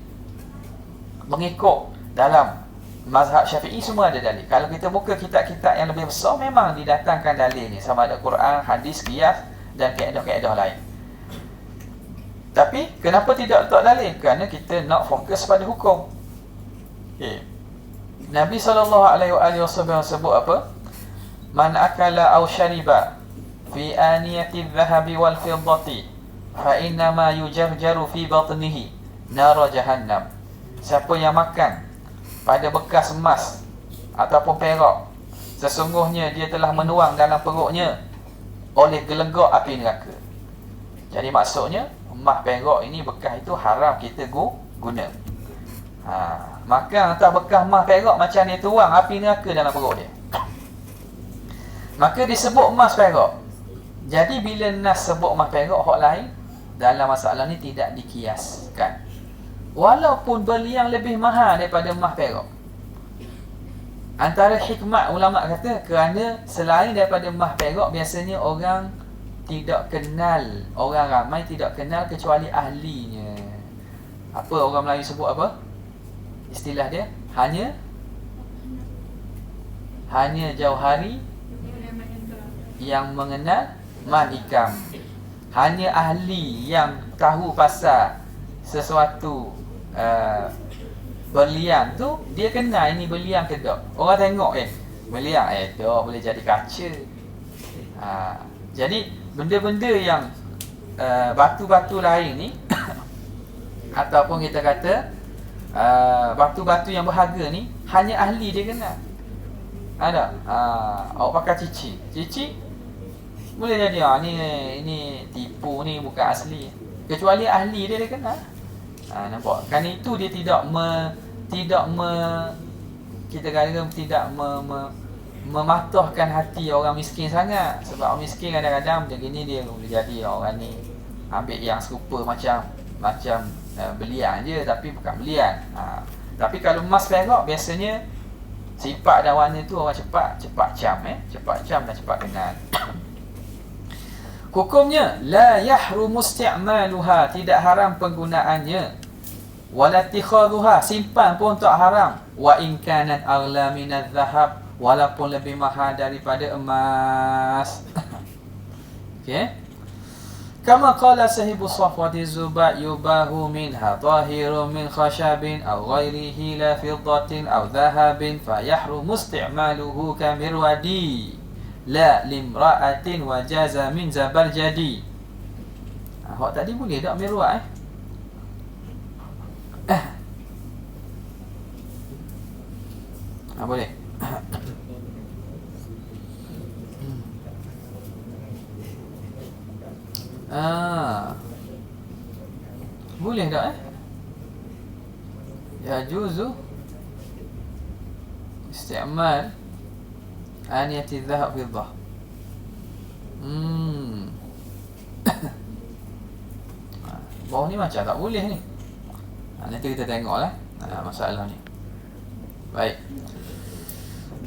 Mengikut dalam mazhab Syafi'i semua ada dalil. Kalau kita buka kitab-kitab yang lebih besar, memang didatangkan dalil ni, sama ada Quran, hadis, qiyas dan kaedah-kaedah lain. Tapi kenapa tidak letak dalil? Kerana kita nak fokus pada hukum. Nabi SAW sebut apa? Man akala aw syariba fi aniyati adh-dhahabi wal fiddati fa innama yujarjaru fi batnihi nar jahannam. Siapa yang makan pada bekas emas ataupun perak, sesungguhnya dia telah menuang dalam perutnya oleh gelegok api neraka. Jadi maksudnya emas perak ini bekas itu haram kita guna. Makan atas bekas emas perak macam dia tuang api neraka dalam perut dia. Maka disebut emas perak. Jadi bila nas sebut emas perak, hak lain dalam masalah ni tidak dikiaskan. Walaupun berlian lebih mahal daripada emas perak. Antara hikmat ulama kata kerana selain daripada emas perak, biasanya orang tidak kenal, orang ramai tidak kenal kecuali ahlinya. Apa orang Melayu sebut apa? Istilah dia hanya jauhari yang mengenal manikam. Hanya ahli yang tahu pasal sesuatu berlian tu, dia kenal ini berlian ke tak. Orang tengok berlian tu boleh jadi kaca. Jadi benda-benda yang batu-batu lain ni ataupun kita kata batu-batu yang berharga ni hanya ahli dia kenal. Ada awak pakai cici boleh jadi ini tipu, ni bukan asli, kecuali ahli dia kenal. Nampak? Kan itu dia tidak mematahkan hati orang miskin sangat. Sebab orang miskin kadang-kadang macam gini, dia boleh jadi orang ni ambil yang serupa macam belian je, tapi bukan belian. Tapi kalau emas perak, biasanya sifat dan warna tu orang cepat cam dan cepat kenal. Hukumnya la yahrumu isti'maluha, tidak haram penggunaannya, wala ittikhadhuha, simpan pun tak haram, wa in kanat aghla min adh-dhahab, walaupun lebih mahal daripada emas. Okey. Kama qala sahibu safwati zuba yubahu minha tahirun min khashabin aw ghairihi la fiddatin aw dhahabin fa yahrumu isti'maluhu kamirwadi la limra'atin wa jaza min zabarjadi. Hak tadi boleh tak mirwat boleh. Boleh tak ya juzu isti'mal aniyati dhahab fiddah. Bawah ni macam tak boleh ni. Nanti kita tengoklah masalah ni. Baik.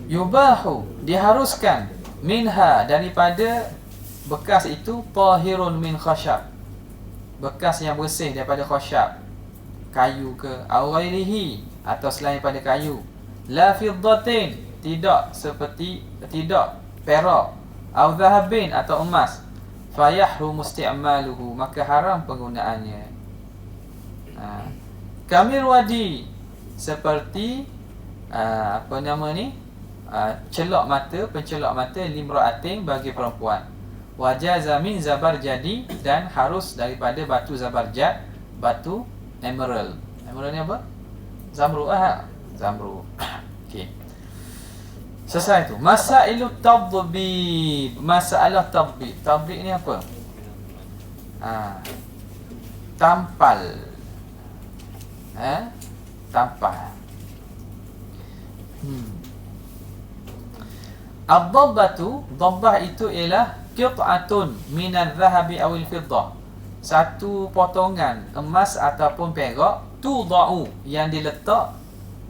Yubahu, diharuskan, minha, daripada bekas itu, tahirun min khashab, bekas yang bersih daripada khashab, kayu ke, aw ghairihi, atau selain pada kayu, la fiddatin, tidak perak, aw dhahabin, atau emas, fayahrumu isti'maluhu, maka haram penggunaannya. Kamirwadi, seperti pencelok mata limra'atin, bagi perempuan, wajaza min zabarjadi, dan harus daripada batu zabarjad, batu emerald. Emerald ni apa? Zamrud. Zamrud. Okey. Selesai tu. Masailut tadbib. Masalah tadbib. Tadbib ni apa? Tampal. Tampal. Ad-dabbatu, dabbah itu ialah qit'atun minal dhahabi awil fiddah. Satu potongan emas ataupun perak, tuda'u, yang diletak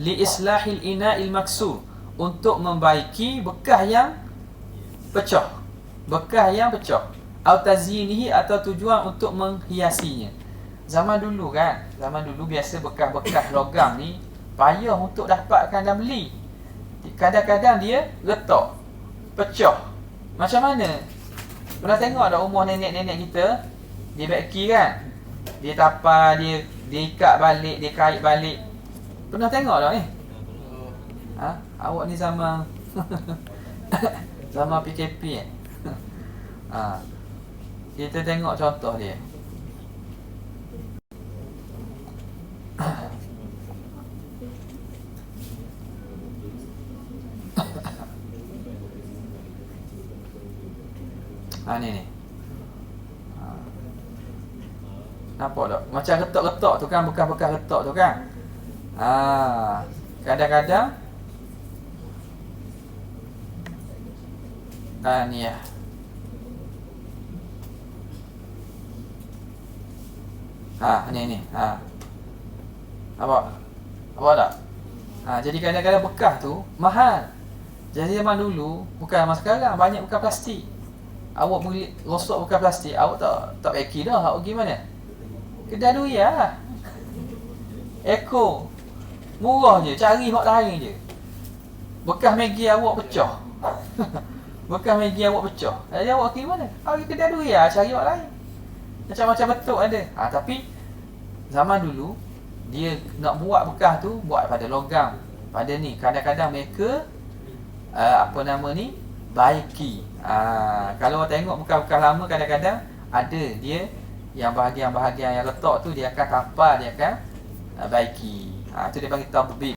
li islahil ina'il maksur, untuk membaiki bekas yang pecah. Bekas yang pecah. Atau tazyinihi, atau tujuan untuk menghiasinya. Zaman dulu kan, zaman dulu biasa bekas-bekas logam ni payah untuk dapatkan dan beli. Kadang-kadang dia retak, pecah. Macam mana? Pernah tengok tak rumah nenek-nenek kita? Dia beki kan? Dia tapar, dia ikat balik, dia kait balik. Pernah tengok tak ni? Ha? Awak ni zaman zaman PKP ha. Kita tengok contoh dia. Ni. Nampak tak? Macam retak-retak tu kan, bekas-bekas retak tu kan. Kadang-kadang ni ya. Ni. Apa tak? Jadi kadang-kadang bekas tu mahal. Jadi zaman dulu, bukan zaman sekarang, banyak bekas plastik. Awak beli rosok bekas plastik, awak tak packing dah. Awak pergi mana? Kedai duit lah. Eko murah je, cari hak lain je. Bekas Maggi awak pecah. Bekas Maggi awak pecah. Jadi awak pergi mana? Awak pergi kedai duit lah, cari hak lain. Macam-macam betul ada. Tapi zaman dulu dia nak buat bekas tu, buat pada logam, pada ni. Kadang-kadang mereka baiki. Kalau awak tengok bekas-bekas lama, kadang-kadang ada dia yang bahagian-bahagian yang letak tu dia akan tampal, dia akan baiki. Tu dia panggil tadbib.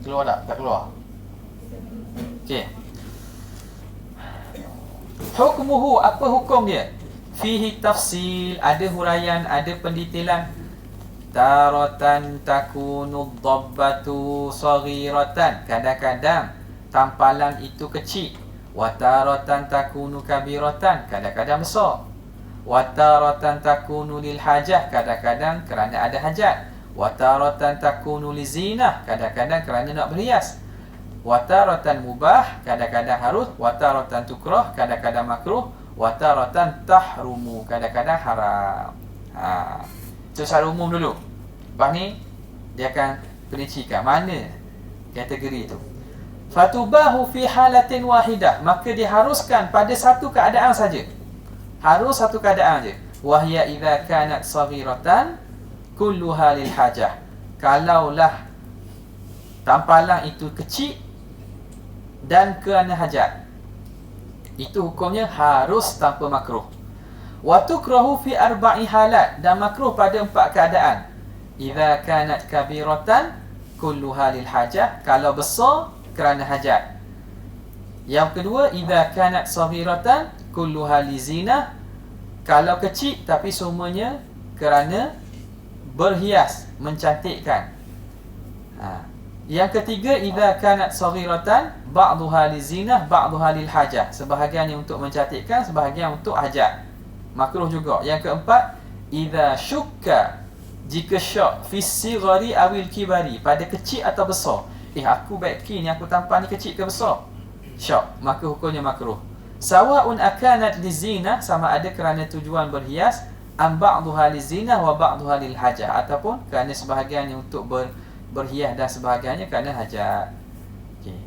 Keluar tak? Tak keluar. Okey. Hukmuhu, apa hukum dia? Fihi tafsil, ada huraian, ada pendetailan. Taratan takunu dhabbatu saghiratan, kadang-kadang tampalan itu kecil. Wa taratan takunu kabiratan, kadang-kadang besar. Wa taratan takunu lil hajah, kadang-kadang kerana ada hajat. Wa taratan takunu lizinah, kadang-kadang kerana nak berhias. Wa taratan mubah, kadang-kadang harus. Wa taratan tukrah, kadang-kadang makruh. Wa taratan tahrumu, kadang-kadang haram. Itu secara umum dulu. Lepas ni dia akan perincikan mana kategori itu. Fatubahu fi halatin wahidah, maka diharuskan pada satu keadaan saja. Harus satu keadaan saja. Wahya idza kanat saghiratan kulluha lil hajah. Kalaulah tampalan itu kecil dan kerana hajat, itu hukumnya harus tanpa makruh. Wa tukrahu fi arba'i halat, dan makruh pada 4 keadaan. Idza kanat kabiratan kulluha lil hajah, kalau besar kerana hajat. Yang kedua, idza kanat saghiratan kulluha lizinah, kalau kecil tapi semuanya kerana berhias, mencantikkan. Yang ketiga, idza kanat saghiratan ba'dhuha lizinah ba'dhuha lil hajah, sebahagiannya untuk mencantikkan, sebahagian untuk hajat. Makruh juga. Yang keempat, idza syukka, jika syak fi sighari awil kibari, pada kecil atau besar. Aku baiki ni, aku tampal ni kecil ke besar? Syak, maka hukumnya makruh. Sawa'un akanat lizinah, sama ada kerana tujuan berhias, am ba'dhuha lizinah wa ba'dhuha lil hajah, ataupun kerana sebahagiannya untuk berhias dan sebahagiannya kerana hajat. Okey.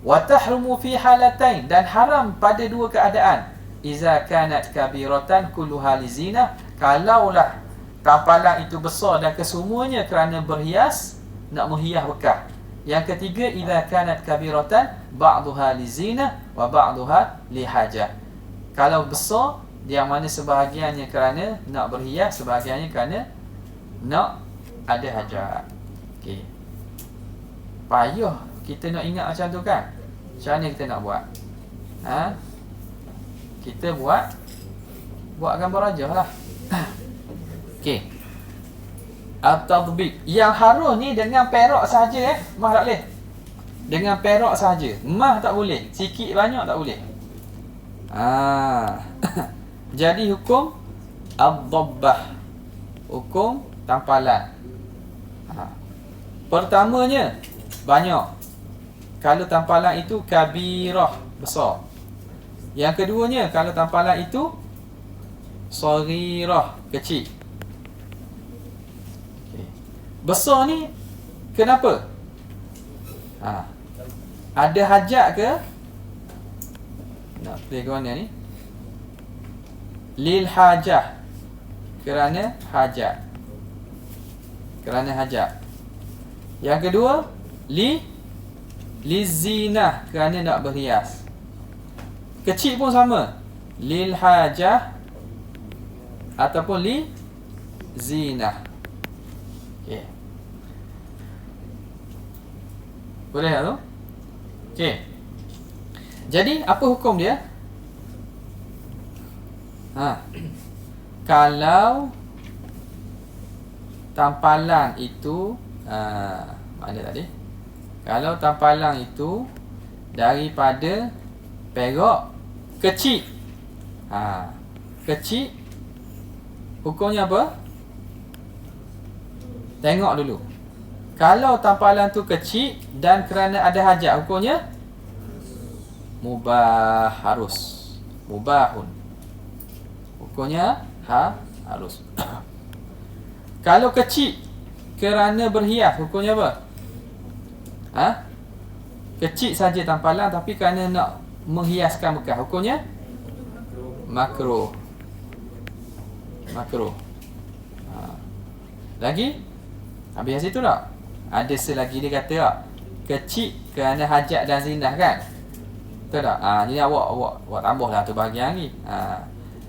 Wa tahrumu fi halatain, dan haram pada 2 keadaan. Iza kanat kabiratan kulluha lizinah, kalaulah tampalan itu besar dan kesemuanya kerana berhias, nak menghias bekas. Yang ketiga, idza kanat kabiratan ba'dhuha lizinah wa ba'dhuha lihajah, kalau besar, yang mana sebahagiannya kerana nak berhias, sebahagiannya kerana nak ada hajat. Okey. Payah kita nak ingat macam tu kan? Macam mana kita nak buat? Kita buat gambar rajah lah. Okey. At-tadbik, yang harus ni dengan perak saja, Mah tak boleh. Dengan perak saja. Emas tak boleh. Sikit banyak tak boleh. Jadi hukum ad-dabbah, hukum tampalan. Pertamanya banyak. Kalau tampalan itu kabirah, besar. Yang keduanya, kalau tampalan itu saghirah, kecil. Besar ni kenapa? Ada hajat ke? Nak play ke mana ni? Lil hajah, kerana hajat. Kerana hajat. Yang kedua, lizinah, kerana nak berhias. Kecil pun sama, lil hajah ataupun li zinah. Okey. Boleh tak tu? Okey. Jadi apa hukum dia? Kalau tampalan itu mana tadi? Kalau tampalan itu daripada perak kecil. Kecil, hukumnya apa? Tengok dulu. Kalau tampalan tu kecil dan kerana ada hajat, hukumnya mubah, harus. Mubahun. Hukumnya harus. Kalau kecil kerana berhias, hukumnya apa? Kecil saja tampalan tapi kerana nak menghiaskan bekas, hukumnya makruh. Makruh. Lagi? Habis situ tak? Ada selagi dia kata tak? Kecil kerana hajat dan zinah, kan? Betul tak? Jadi awak tambahlah tu bahagian ni.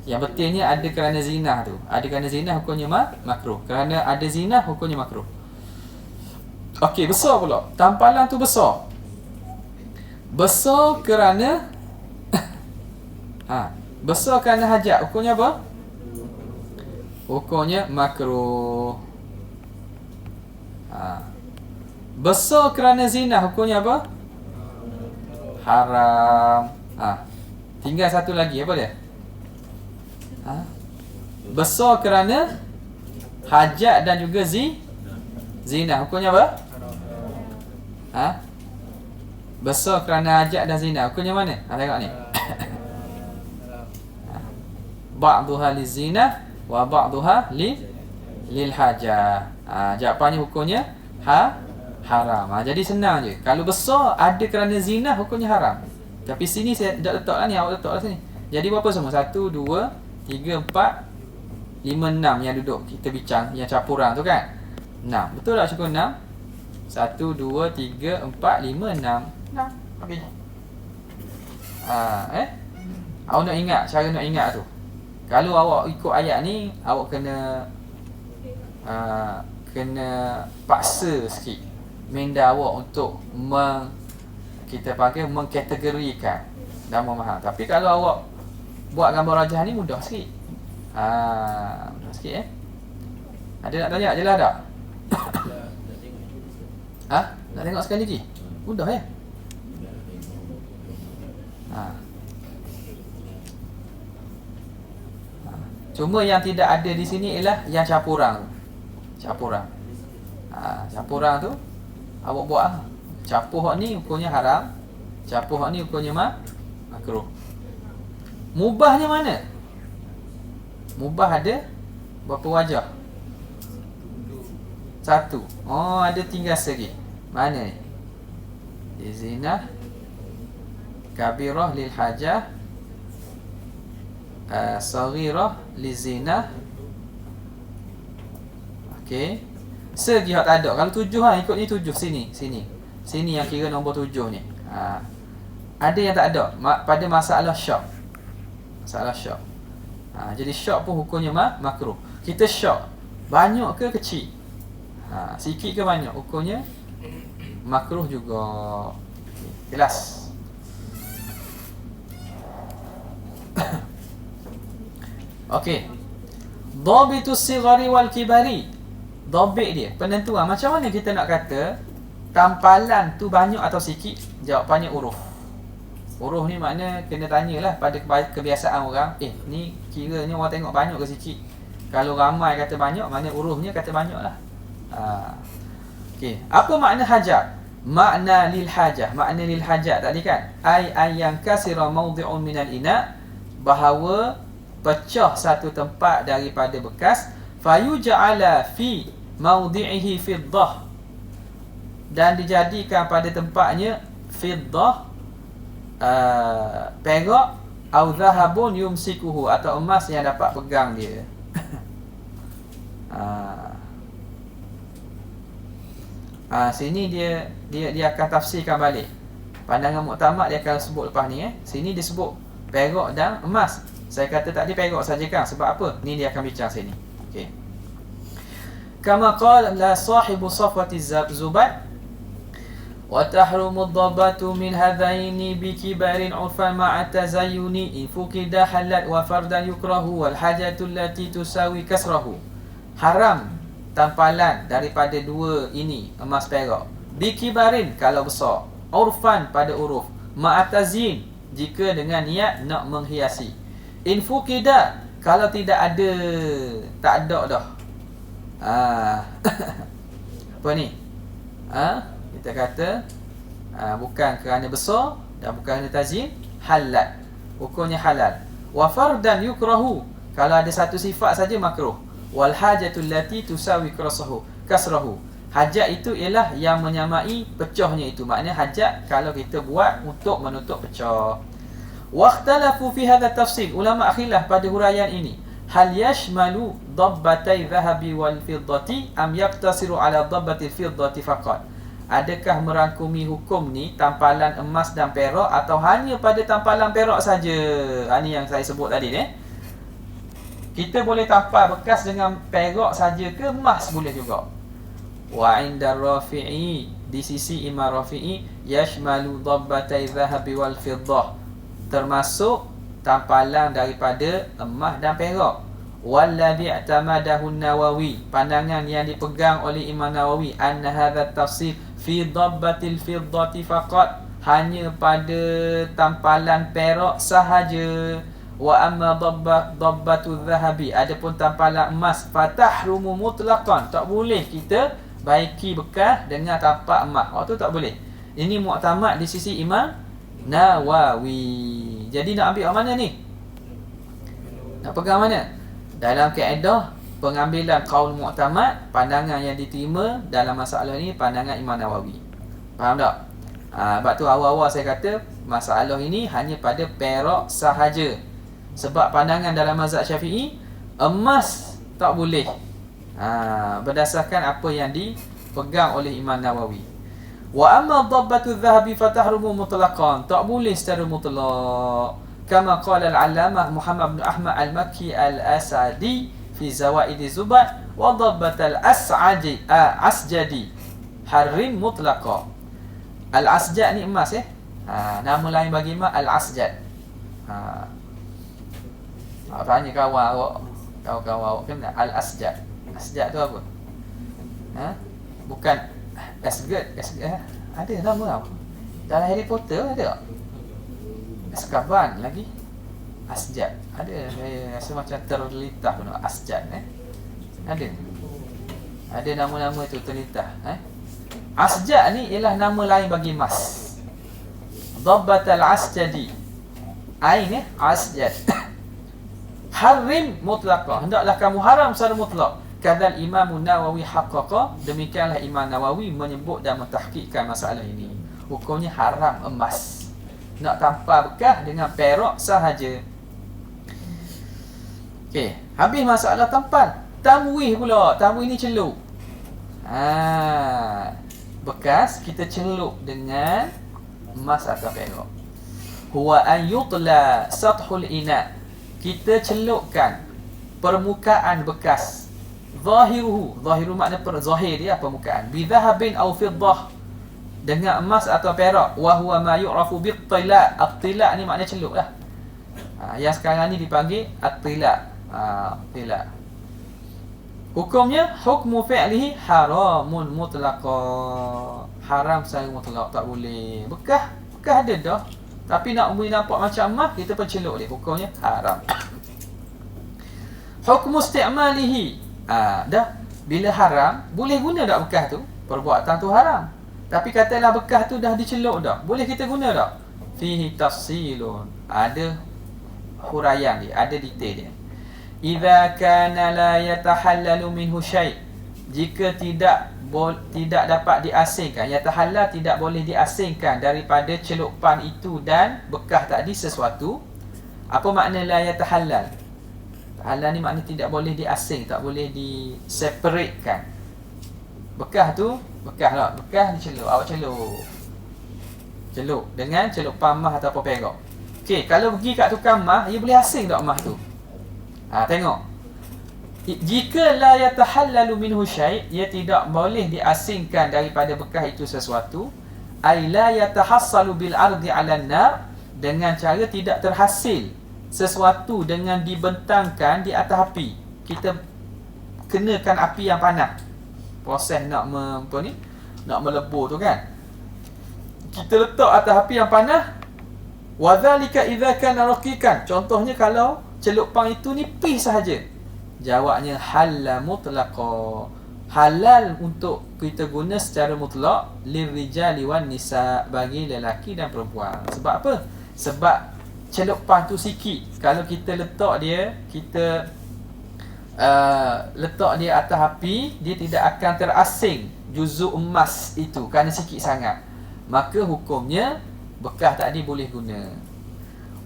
Yang pentingnya ada kerana zinah tu. Ada kerana zinah, hukumnya makruh. Kerana ada zinah, hukumnya makruh. Okey, besar pula. Tampalan tu besar. Besar kerana besar kerana hajat, hukumnya apa? Hukumnya makruh. Besar kerana zina, hukumnya apa? Haram. Tinggal satu lagi, apa dia? Besar kerana hajat dan juga zina, hukumnya apa? Besar kerana hajat dan zina, hukumnya mana? Tengok ni. Ba'duha lizina wa ba'duha lil hajah. Jawapannya hukumnya haram. Jadi senang je. Kalau besar ada kerana zina, hukumnya haram. Tapi sini saya dah letaklah ni, awak letaklah sini. Jadi berapa semua? 1, 2, 3, 4, 5, 6 yang duduk kita bincang, yang campuran tu kan? 6. Betul tak cukup 6? 1, 2, 3, 4, 5, 6. 6. Okey. Awak nak ingat, cara nak ingat tu. Kalau awak ikut ayat ni, awak kena paksa sikit minda awak untuk kita panggil mengkategorikan dan memaham. Tapi kalau awak buat gambar rajah ni mudah sikit. Mudah sikit Ada nak tanya jelas tak? Nak tengok sekali lagi? Mudah ya? Cuma yang tidak ada di sini ialah yang campuran. Campuran tu awak buat campur hak ni hukumnya haram, campur hak ni hukumnya makruh. Mubahnya mana? Mubah ada berapa wajah? 1. Ada tinggal segi. Mana ni? Di zinah, kabirah lil hajah, saghirah lizinah. Okey. Segi hak tak ada. Kalau 7 ikut ni 7 sini. Sini yang kira nombor 7 ni. Ada yang tak ada pada masalah syok. Masalah syok. Jadi syok pun hukumnya makruh. Kita syok banyak ke kecil? Sikit ke banyak? Hukumnya makruh juga. Jelas. Okey. Dhabitus sighari wal kibari. Dhabit dia, penentuan. Macam mana kita nak kata tampalan tu banyak atau sikit? Jawapannya uruf. Uruf ni makna kena tanyalah pada kebiasaan orang. Ni kiranya orang tengok banyak ke sikit? Kalau ramai kata banyak, makna urufnya kata banyak lah. Okey. Apa makna hajat? Makna lil hajah. Makna lil hajat tadi kan? Ay yang kasira mawdi'un minal ina, bahawa pecah satu tempat daripada bekas, fayuja'ala fi mawdi'ihi fiddah, dan dijadikan pada tempatnya fiddah, perak, au zahabun yumsikuhu, atau emas yang dapat pegang dia. Sini dia akan tafsirkan balik. Pandangan muktamad dia akan sebut lepas ni. Sini dia sebut perak dan emas. Saya kata tadi perak saja kan. Sebab apa? Ni dia akan bincang sini. Okey. Kama qala sahibu safwati zubat, wa tahrumu ad-dabbatu min hadaini bi kibarin urfan ma'a tazayyuni in fuqida halat wa fardan yukrahu wal hajatu allati tusawi kasrahu. Haram tampalan daripada dua ini, emas perak. Bi kibarin kalau besar, urfan pada uruf, ma'a tazyin jika dengan niat nak menghiasi. In fuqida kalau tidak ada, tak ada dah. Apa ni? Kita kata bukan kerana besar dan bukan kerana tazyin, halal. Hukumnya halal. Wa fardan yukrahu, kalau ada satu sifat saja makruh. Wal hajatul lati tusawi kasrahu. Hajat itu ialah yang menyamai pecahnya itu. Maknanya hajat kalau kita buat untuk menutup pecah. Waqtalafu fi hadha tafsir. Ulama khilaf pada huraian ini. Hal yashmalu dabbatai dhahabi wal fiddati am yaktasiru ala dabbatil fiddati faqat. Adakah merangkumi hukum ni tampalan emas dan perak atau hanya pada tampalan perak saja? Ini yang saya sebut tadi ni. Kita boleh tampal bekas dengan perak saja ke emas boleh juga? Wa inda Rafi'i, di sisi Imam Rafi'i, yashmalu dabbatai dhahabi wal fiddah, termasuk tampalan daripada emas dan perak. Walladhi i'tamadahu Nawawi, pandangan yang dipegang oleh Imam Nawawi, anna hadha tafsir fi dabbatil fiddati faqat, hanya pada tampalan perak sahaja. Wa amma dabbatu dhahabi, adapun tampalan emas, fatahrumu mutlaqan, tak boleh kita baiki bekas dengan tampal emas. Waktu tak boleh. Ini muktamad di sisi Imam Nawawi. Jadi nak ambil mana ni? Nak pegang mana? Dalam kaedah pengambilan qaul muktamad, pandangan yang diterima dalam masalah ni pandangan Imam Nawawi. Faham tak? Sebab tu awal-awal saya kata masalah ini hanya pada perak sahaja. Sebab pandangan dalam mazhab Syafi'i, emas tak boleh. Berdasarkan apa yang dipegang oleh Imam Nawawi. Wa amma dabbatu dhahabi fatahrumu mutlaqan, tak boleh secara mutlak. Kama qala al-allamah Muhammad bin Ahmad al-Makki al-Asadi fi Zawaid Zubat, wa dabbat al-asjadi harim mutlaqa. Al-asjad ni emas nama lain bagi emas al-asjad. Tanya kawan awak, kawan-kawan awak kenal al-asjad. Asjad tu apa? Bukan Asgard. Ada nama apa? Dalam Harry Potter ada tak? Azkaban lagi. Asjad. Ada, saya rasa macam terlitah pun Asjad Ada. Ada nama-nama tu terlitah Asjad ni ialah nama lain bagi emas. Dabbat al-asjadi. Ain asjad. Harim mutlaqah, hendaklah kamu haram secara mutlak. Kadzal Imam Nawawi haqqaqa, demikianlah Imam Nawawi menyebut dan mentahqiqkan masalah ini. Hukumnya haram emas. Nak tampal bekas dengan perak sahaja. Okey, habis masalah tampal. Tamwih pula. Tamwih ni celup. Bekas kita celup dengan emas atau perak. Huwa an yutla sathul ina, kita celupkan permukaan bekas. Zahiru makna zahir dia permukaan. Bidhahabin aw fiddah, dengan emas atau perak. Wa huwa ma yu'rafu bittila'. At-tila' ni makna celup lah. Yang sekarang ni dipanggil at-tila'. Tila'. Hukumnya hukmu fi'lihi haramun mutlaqa. Haram secara mutlak, tak boleh. Bekah ada dah. Tapi nak boleh nampak macam emas, kita penceluk dia. Hukumnya haram. Hukmu isti'malihi. Dah. Bila haram, boleh guna tak bekah tu? Perbuatan tu haram. Tapi katalah bekah tu dah diceluk dah. Boleh kita guna tak? Fihi tafsilun. Ada huraian dia, ada detail dia. Idza kana la yatahallalu minhu syai'. Jika tidak dapat diasingkan, yatahallal tidak boleh diasingkan daripada celupan itu dan bekah tadi sesuatu. Apa makna la yatahallal? Halal ni makna tidak boleh diasing, tak boleh diseparatekan. Bekah tu, bekah lah, bekah diceluk, awak celuk dengan celupan emas ataupun perak. Okey, kalau pergi kat tukang emas, ia boleh asing tak emas tu? Tengok. Jika la yatahallalu minhu syai', ia tidak boleh diasingkan daripada bekah itu sesuatu, ay la yatahassalu bil ardi 'alan nar, dengan cara tidak terhasil sesuatu dengan dibentangkan di atas api. Kita kenakan api yang panas. Proses nak nak melebur tu kan. Kita letak atas api yang panas. Wa dzalika idza kana raqiqan. Contohnya kalau celupang itu nipis sahaja. Jawabnya halal mutlaqa. Halal untuk kita guna secara mutlak lirijali wan nisa, bagi lelaki dan perempuan. Sebab apa? Sebab celupang tu sikit. Kalau kita letak dia, letak dia atas api, dia tidak akan terasing juzuk emas itu kerana sikit sangat. Maka hukumnya bekah tadi boleh guna.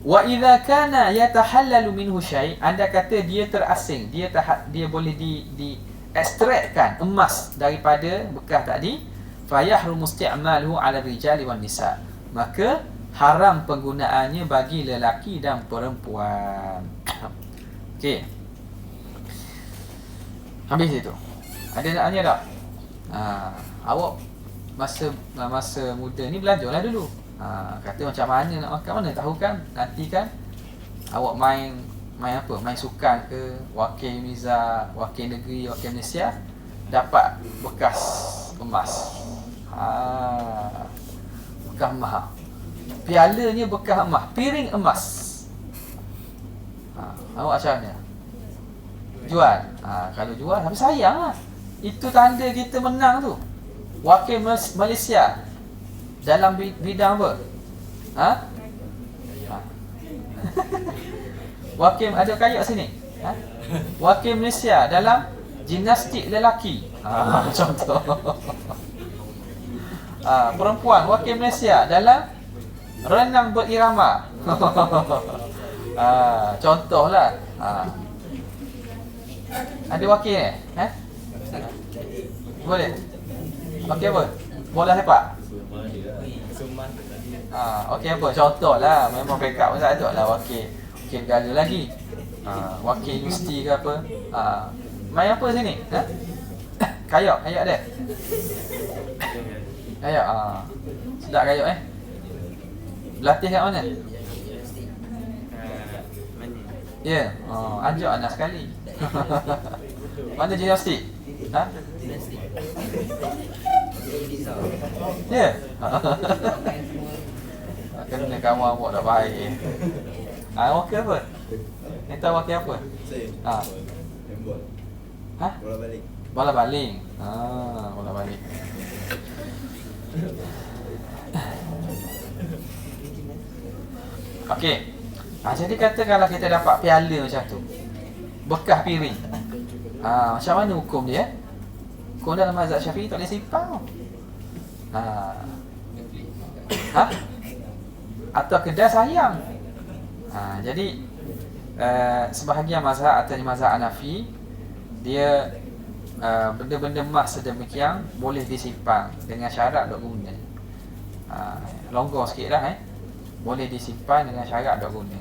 Wa idza kana yatahallalu minhu syai', anda kata dia terasing, dia boleh di ekstrakkan emas daripada bekah tadi, fayahrumu isti'maluhu 'ala rijali wan nisa, maka haram penggunaannya bagi lelaki dan perempuan. Okey. Habis itu. Ada nak tanya tak? Awak masa muda ni belajarlah dulu. Kata macam mana nak makan, mana tahu kan. Nanti kan awak main apa? Main sukan ke, wakil Miza, wakil negeri, wakil Malaysia, dapat bekas emas. Bekas emas. Pialanya bekas emas, piring emas. Awak macam mana? Jual. Kalau jual, tapi sayang lah. Itu tanda kita menang tu. Wakil Malaysia dalam bidang apa? Wakil, ada kayak sini? Wakil Malaysia dalam gimnastik lelaki. Contoh. Perempuan wakil Malaysia dalam renang berirama. Contohlah. Ada wakil ni? Boleh? Wakil apa? Bola sepak? Wakil apa? Contohlah. Memang backup pun tak ada lah wakil. Wakil negara lagi. Wakil universiti ke apa. Main apa sini? Kayak? Kayak ada? Kayak? Sedap kayak Berlatih kat mana? Ya, ajak anak sekali. Mana gimnastik? Ya. Kena kamu awak dah baik. Wakil apa? Ni tahu wakil apa? Handball. Bola balik. Bola baling. Bola balik. Okey. Jadi kata kalau kita dapat piala macam tu, bekas piring, macam mana hukum dia? Hukum dalam mazhab Syafi'i tak boleh simpan. Atau kedai sayang. Jadi sebahagian mazhab atau mazhab Hanafi, dia benda-benda emas sedemikian boleh disimpan dengan syarat dok guna. Longgar sikitlah boleh disimpan dengan syarat dok guna.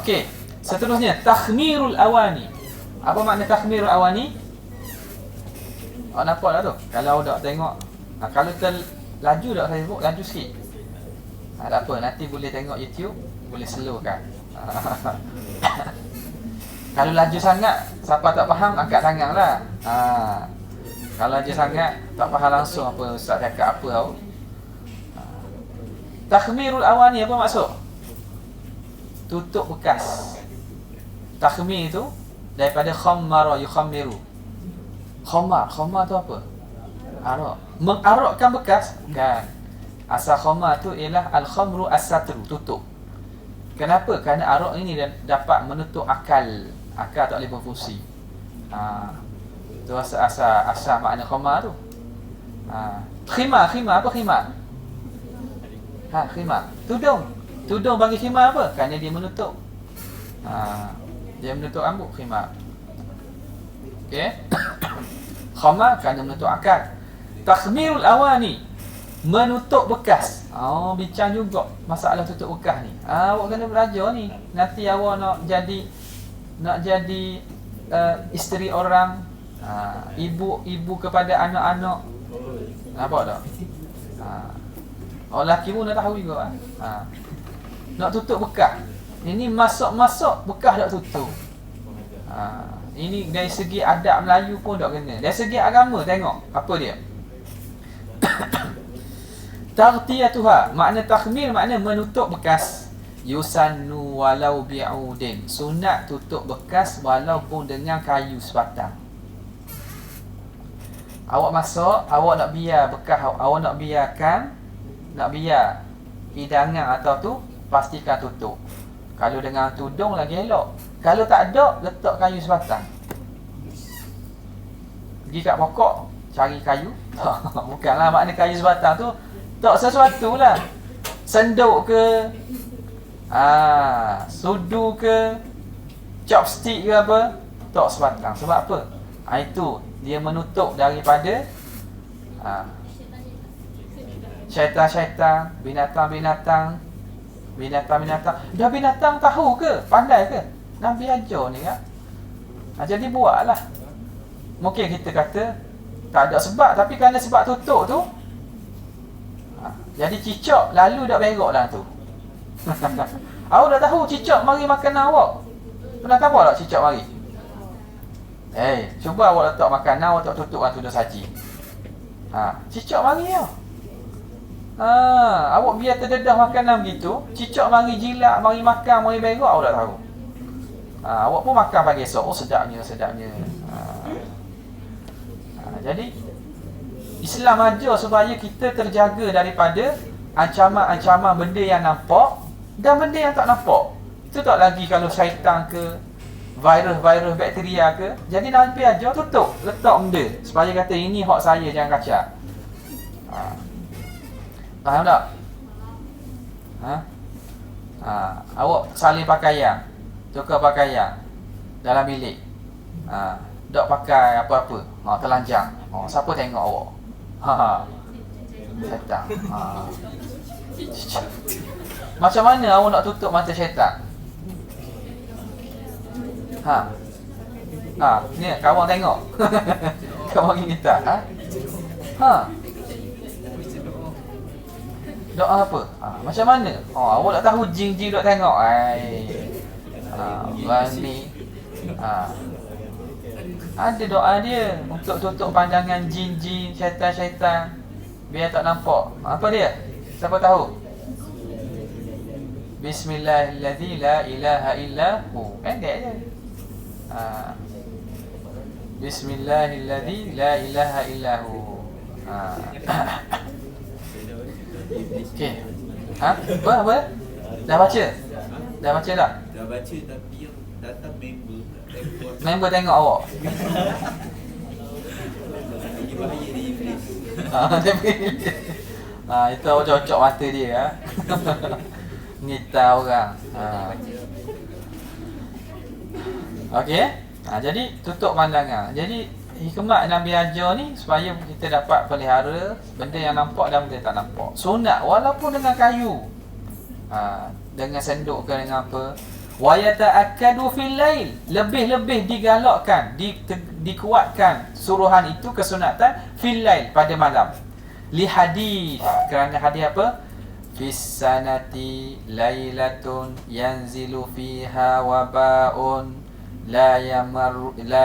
Okey. Seterusnya takhmirul awani. Apa makna takhmirul awani? Nampak tak tu? Kalau dak tengok, kalau laju dak Facebook, laju sikit. Tak apa, nanti boleh tengok YouTube, boleh slowkan. Kalau laju sangat, siapa tak faham angkat tangan lah. Kalau laju sangat tak faham langsung apa ustaz cakap apa tahu. Takhmirul awani apa maksud? Tutup bekas. Takhmir itu daripada khammara yukhammiru. Khamar tu apa? Arak. Mengarakkan bekas? Kan. Asal khamar tu ialah al-khamru as-satru, tutup. Kenapa? Kerana arak ini dapat menutup akal. Akal tak boleh berfungsi. Tu asal makna khamar tu. Khimar apa khimar? Khimar. Tudung bagi khimar apa? Kerana dia menutup. Dia menutup rambut, khimar. Okey. Khamar kerana menutup akal. Takhmirul awani, menutup bekas. Bincang juga masalah tutup bekas ni. Awak kena belajar ni. Nanti awak nak jadi isteri orang, ibu kepada anak-anak. Nampak tak? Orang lelaki pun dah tahu juga. Nak tutup bekas. Ini masuk bekas tak tutup. Ini dari segi adab Melayu pun tak kena. Dari segi agama tengok apa dia. Taghtiyatuha, makna takhmir makna menutup bekas. Yusannu walau bi'udin, sunat tutup bekas walaupun dengan kayu sebatang. Awak masuk, awak nak biar bekas, awak nak biar hidangan atau tu, pastikan tutup. Kalau dengan tudung lagi elok. Kalau tak ada, letak kayu sebatang. Pergi kat pokok, cari kayu. Bukanlah makna kayu sebatang tu tak sesuatu lah. Senduk ke, sudu ke, chopstick ke apa, tak sebatang. Sebab apa? Itu dia menutup daripada syaitan-syaitan, binatang-binatang. Dah binatang tahu ke? Pandai ke? Nabi ajar ni kan. Jadi buatlah. Mungkin kita kata tak ada sebab, tapi kerana sebab tutup tu, jadi cicak lalu dah berok lah tu. Awak dah tahu cicak mari makan awak. Pernah tahu tak cicak mari? Cuba awak letak makanan, awak tak tutup tu dah saji. Cicak mari ya. Awak biar terdedah makanan begitu, cicak mari jilat, mari makan, mari berok, awak tak tahu. Awak pun makan pagi esok, sedapnya. Jadi Islam ajar supaya kita terjaga daripada ancaman-ancaman benda yang nampak dan benda yang tak nampak. Itu tak lagi kalau syaitan ke, virus bakteria ke. Jadi Nabi ajar tutup, letak benda supaya kata ini hak saya, jangan kacau. Faham tak? Awak salin pakaian, tukar pakaian dalam bilik. Tak pakai apa-apa, telanjang. Siapa tengok awak? Syaitan. Macam mana awak nak tutup mata syaitan? Ni kawan tengok. Kawan kita. Doa apa? Macam mana? Awak tak tahu jin-jin duk tengok. Ni. Ada doa dia untuk tutup pandangan jin-jin, syaitan-syaitan, biar tak nampak. Apa dia? Siapa tahu? Bismillahilladzi la ilaha illahu. Pendek je. Bismillahilladzi la ilaha illahu. Okey. Apa? Dah baca? Dah baca tak? Dah baca tapi yang datang member tengok awak. Lagi bahaya dia iblis. Itu awak cocok mata dia. Ngita orang. Okey. Jadi tutup pandangan. Jadi hikmat Nabi ajar ni supaya kita dapat pelihara benda yang nampak dan benda yang tak nampak. Sunat walaupun dengan kayu. Dengan senduk ke dengan apa. Wa yata'akkadu fil lail, lebih-lebih digalakkan, dikuatkan suruhan itu kesunatan fil lail, pada malam. Li hadis, kerana hadis apa? Fis sanati lailatun yanzilu fiha wabaun la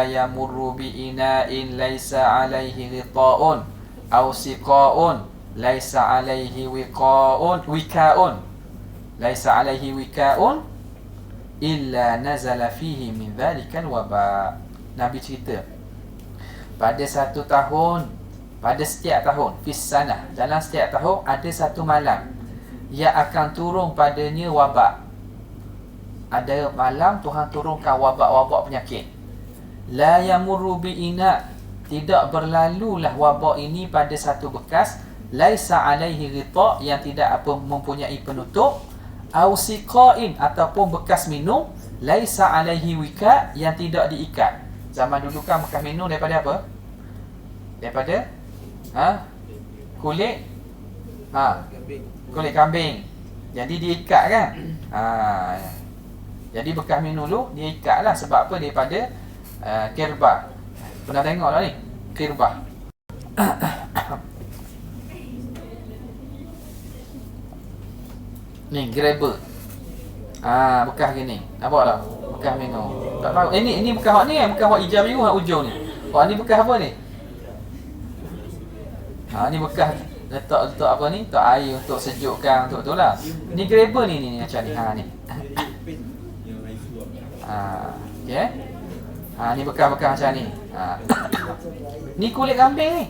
yamurru bi ina'in laisa alaihi ghita'un aw siqa'un laisa alaihi wika'un laisa alaihi wika'un illa nazala fihi min dhalikal waba. Nabi cerita pada satu tahun, pada setiap tahun, fis sanah, dalam setiap tahun ada satu malam yang akan turun padanya wabak. Ada malam Tuhan turunkan wabak-wabak penyakit. La yamurru bi ina, tidak berlalulah wabak ini pada satu bekas, laisa alaihi ghita, yang tidak apa mempunyai penutup, au siqain, ataupun bekas minum, laisa alaihi wika, yang tidak diikat. Zaman dulu kan bekas minum daripada apa? Daripada kulit kulit kambing. Jadi diikat kan? Jadi bekas minum dulu dia ikat lah. Sebab apa? Daripada kirbah. Pernah tengok lah ni kirbah. Ni grabber. Bekas gini. Nampak tak? Bekas minum. Tak tahu. Ini bekas hak ni kan? Bekas hak hijau biru hak ujung ni. Hak ni bekas apa ni? Ni bekas letak apa ni? Letak air untuk sejukkan, untuk tu lah. Ni grabber ni macam ni. Ni. Okay. Ni bekas-bekas macam ni. Ni kulit kambing ni.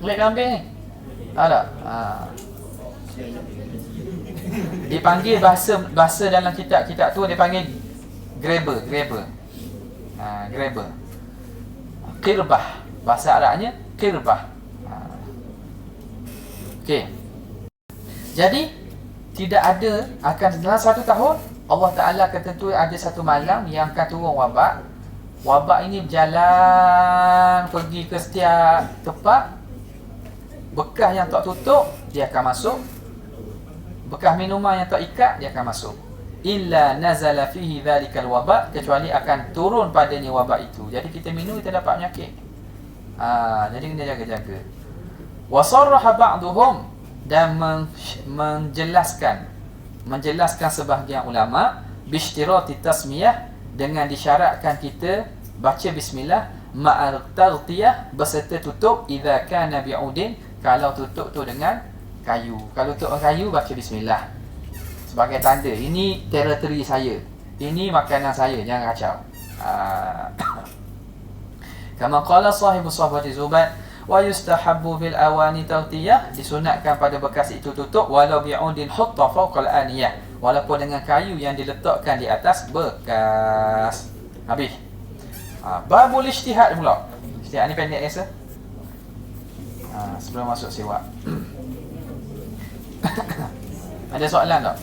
Kulit kambing ni. Tahu tak? Dipanggil bahasa dalam kitab-kitab tu dipanggil grabber. Grabber. Kirbah. Bahasa Arabnya kirbah. Okey. Jadi tidak ada, akan dalam satu tahun Allah Ta'ala kata tu ada satu malam yang akan turun wabak. Wabak ini berjalan pergi ke setiap tempat. Bekas yang tak tutup dia akan masuk. Bekas minuman yang tak ikat dia akan masuk. Illa nazala fihi dhalikal wabak, kecuali akan turun padanya wabak itu. Jadi kita minum kita dapat penyakit. Jadi kena jaga-jaga. Wa sarraha ba'duhum, dan menjelaskan sebahagian ulama bishtirati tasmiyah, dengan disyaratkan kita baca bismillah ma'al taghtiyah, berserta tutup, idza kana bi'udin, kalau tutup tu dengan kayu. Kalau tutup kayu baca bismillah sebagai tanda ini teritori saya, ini makanan saya, jangan kacau. Kama qala sahibu sahbati Zubair, wa yustahabbu fil awani taghtiyah, disunatkan pada bekas itu tutup, walau bi'udin hutta fawqa al-aniyah, walaupun dengan kayu yang diletakkan di atas bekas. Habis. Babul ijtihad pula. Ijtihad ni pendek rasa. Sebelum masuk siwak. Ada soalan tak?